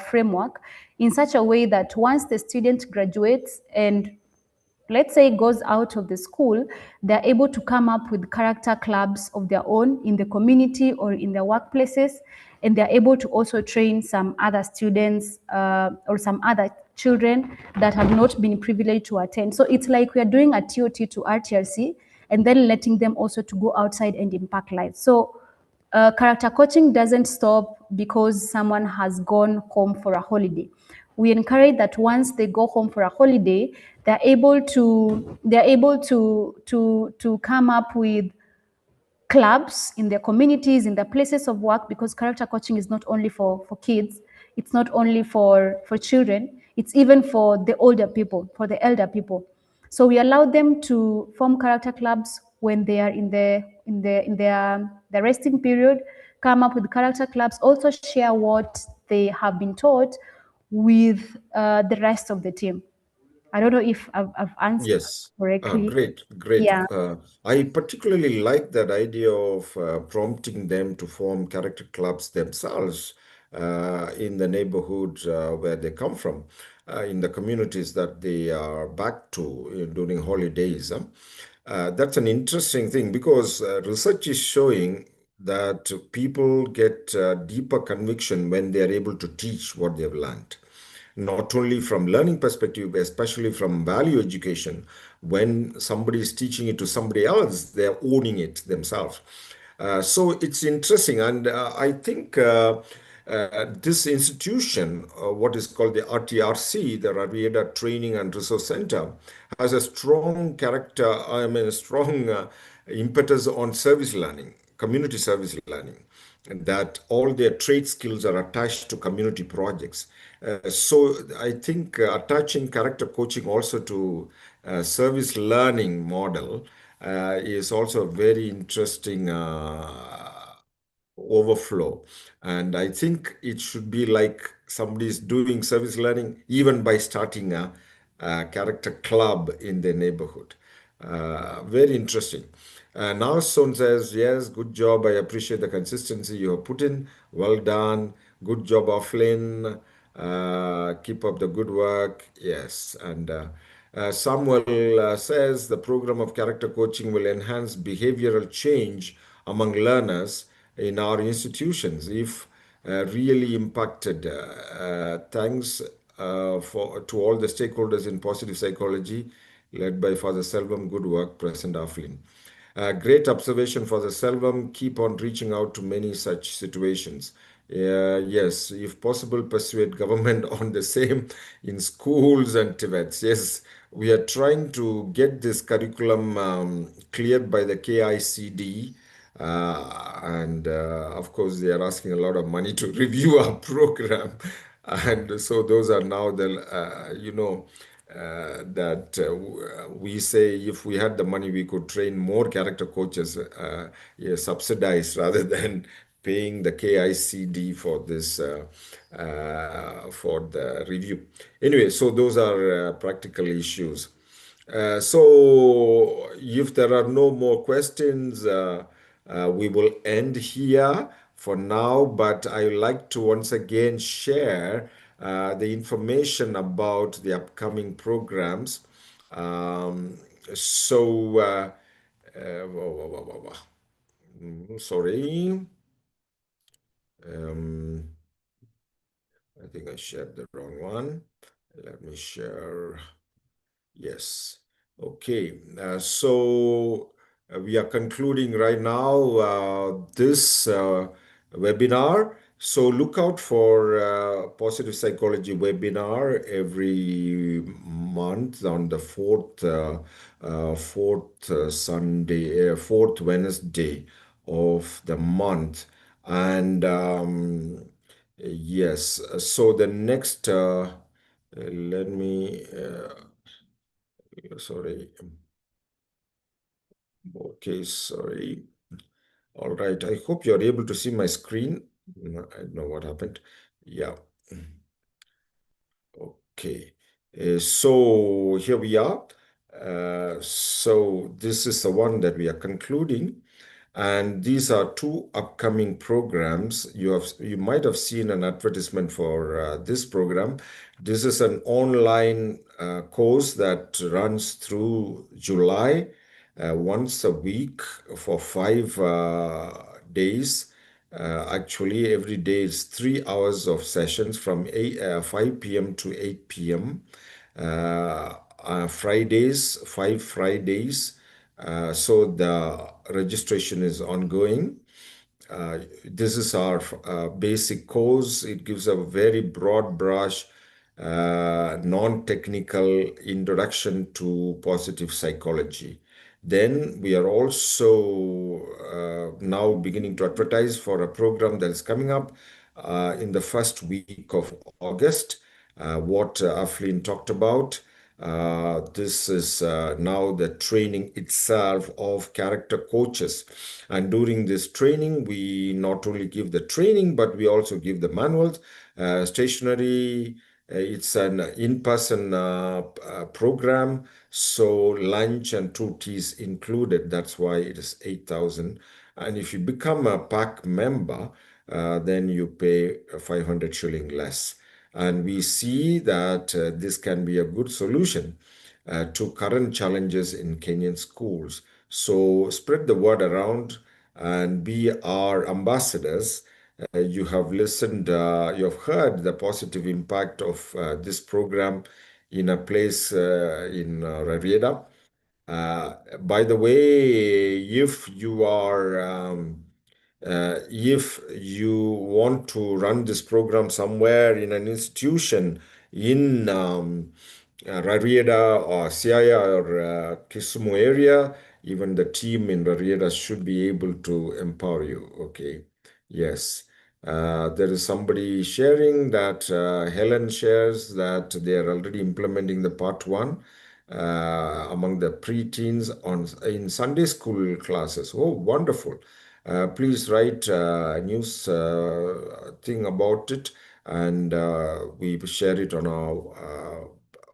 framework in such a way that once the student graduates and let's say goes out of the school, they're able to come up with character clubs of their own in the community or in their workplaces, and they're able to also train some other students or some other children that have not been privileged to attend. So it's like we are doing a TOT to RTRC and then letting them also to go outside and impact lives. So character coaching doesn't stop because someone has gone home for a holiday. We encourage that once they go home for a holiday, they're able to come up with clubs in their communities, in their places of work, because character coaching is not only for kids, it's not only for children, it's even for the older people, for the elder people. So we allow them to form character clubs when they are in their resting period, come up with character clubs, also share what they have been taught with the rest of the team. I don't know if I've answered Yes, correctly. great, great. Yeah. I particularly like that idea of prompting them to form character clubs themselves in the neighborhood where they come from, in the communities that they are back to during holidays. That's an interesting thing because research is showing that people get deeper conviction when they are able to teach what they've learned, not only from learning perspective, but especially from value education. When somebody is teaching it to somebody else, they're owning it themselves. So it's interesting, and I think this institution, what is called the RTRC, the Ravieda Training and Resource Center, has a strong character, I mean, a strong impetus on service learning, community service learning, and that all their trade skills are attached to community projects. So I think attaching character coaching also to service learning model is also a very interesting overflow. And I think it should be like somebody is doing service learning even by starting a character club in their neighborhood. Very interesting. Nalson says, yes, good job. I appreciate the consistency you have put in. Well done. Good job, Offlin. Keep up the good work. Yes. And Samuel says the program of character coaching will enhance behavioral change among learners in our institutions if really impacted. Thanks for to all the stakeholders in positive psychology, led by Father Selvam. Good work, President Aflin. Great observation for the Selvam. Keep on reaching out to many such situations. Yes, if possible, persuade government on the same in schools and Tibets. Yes, we are trying to get this curriculum cleared by the KICD. And of course, they are asking a lot of money to review our program. And so those are now the, that we say if we had the money, we could train more character coaches, yeah, subsidized rather than paying the KICD for this for the review. Anyway, so those are practical issues. So if there are no more questions, we will end here for now, but I would like to once again share the information about the upcoming programs. Um, so, sorry, um, I think I shared the wrong one. Let me share. Yes. Okay. So we are concluding right now this webinar. So look out for positive psychology webinar every month on the fourth Wednesday of the month, and yes. So the next. Let me. Sorry. Okay, sorry. All right. I hope you're able to see my screen. I don't know what happened. Yeah. Okay. So here we are. So this is the one that we are concluding. And these are two upcoming programs. You might have seen an advertisement for this program. This is an online course that runs through July, once a week for 5 days. Actually, every day is 3 hours of sessions from 5 p.m. to 8 p.m. Fridays, 5 Fridays. So the registration is ongoing. This is our basic course. It gives a very broad brush, non-technical introduction to positive psychology. Then we are also now beginning to advertise for a program that is coming up in the first week of August, what Aflin talked about. This is now the training itself of character coaches. And during this training, we not only give the training, but we also give the manuals, stationery. It's an in-person program, so lunch and two teas included. That's why it is 8,000. And if you become a PAK member, then you pay 500 shilling less. And we see that this can be a good solution to current challenges in Kenyan schools. So spread the word around and be our ambassadors. You have listened, you have heard the positive impact of this program in a place in Rarieda. By the way, if you want to run this program somewhere in an institution in Rarieda or Siaya or Kisumu area, even the team in Rarieda should be able to empower you. Okay. Yes. There is somebody sharing that Helen shares that they are already implementing the part one among the pre-teens on in Sunday school classes. Oh, wonderful! Please write a news thing about it, and we will share it on our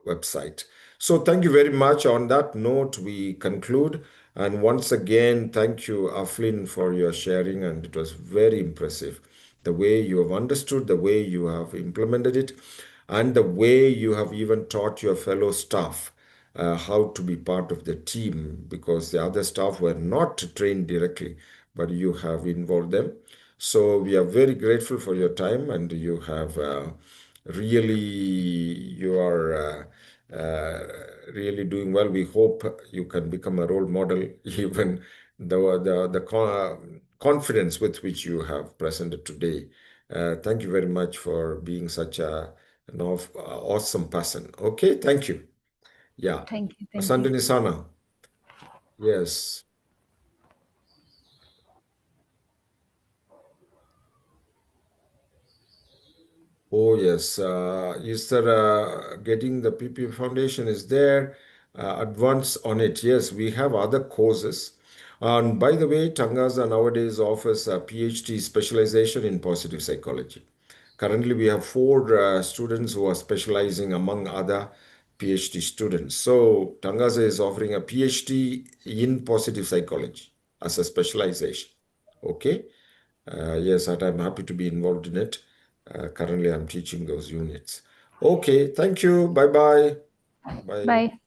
website. So thank you very much. On that note, we conclude. And once again, thank you, Aflin, for your sharing, and it was very impressive. The way you have understood, the way you have implemented it, and the way you have even taught your fellow staff how to be part of the team, because the other staff were not trained directly, but you have involved them. So we are very grateful for your time, and you have really, you are really doing well. We hope you can become a role model, even the confidence with which you have presented today. Thank you very much for being such an awesome person. Okay, thank you. Yeah. Thank you. Thank you. Asante ni sana. Yes. Oh, yes. Is there getting the PP Foundation is there? Advance on it. Yes, we have other courses. And by the way, Tangaza nowadays offers a PhD specialization in positive psychology. Currently, we have four students who are specializing among other PhD students. So, Tangaza is offering a PhD in positive psychology as a specialization. Okay. Yes, and I'm happy to be involved in it. Currently, I'm teaching those units. Okay, thank you. Bye bye. Bye. Bye.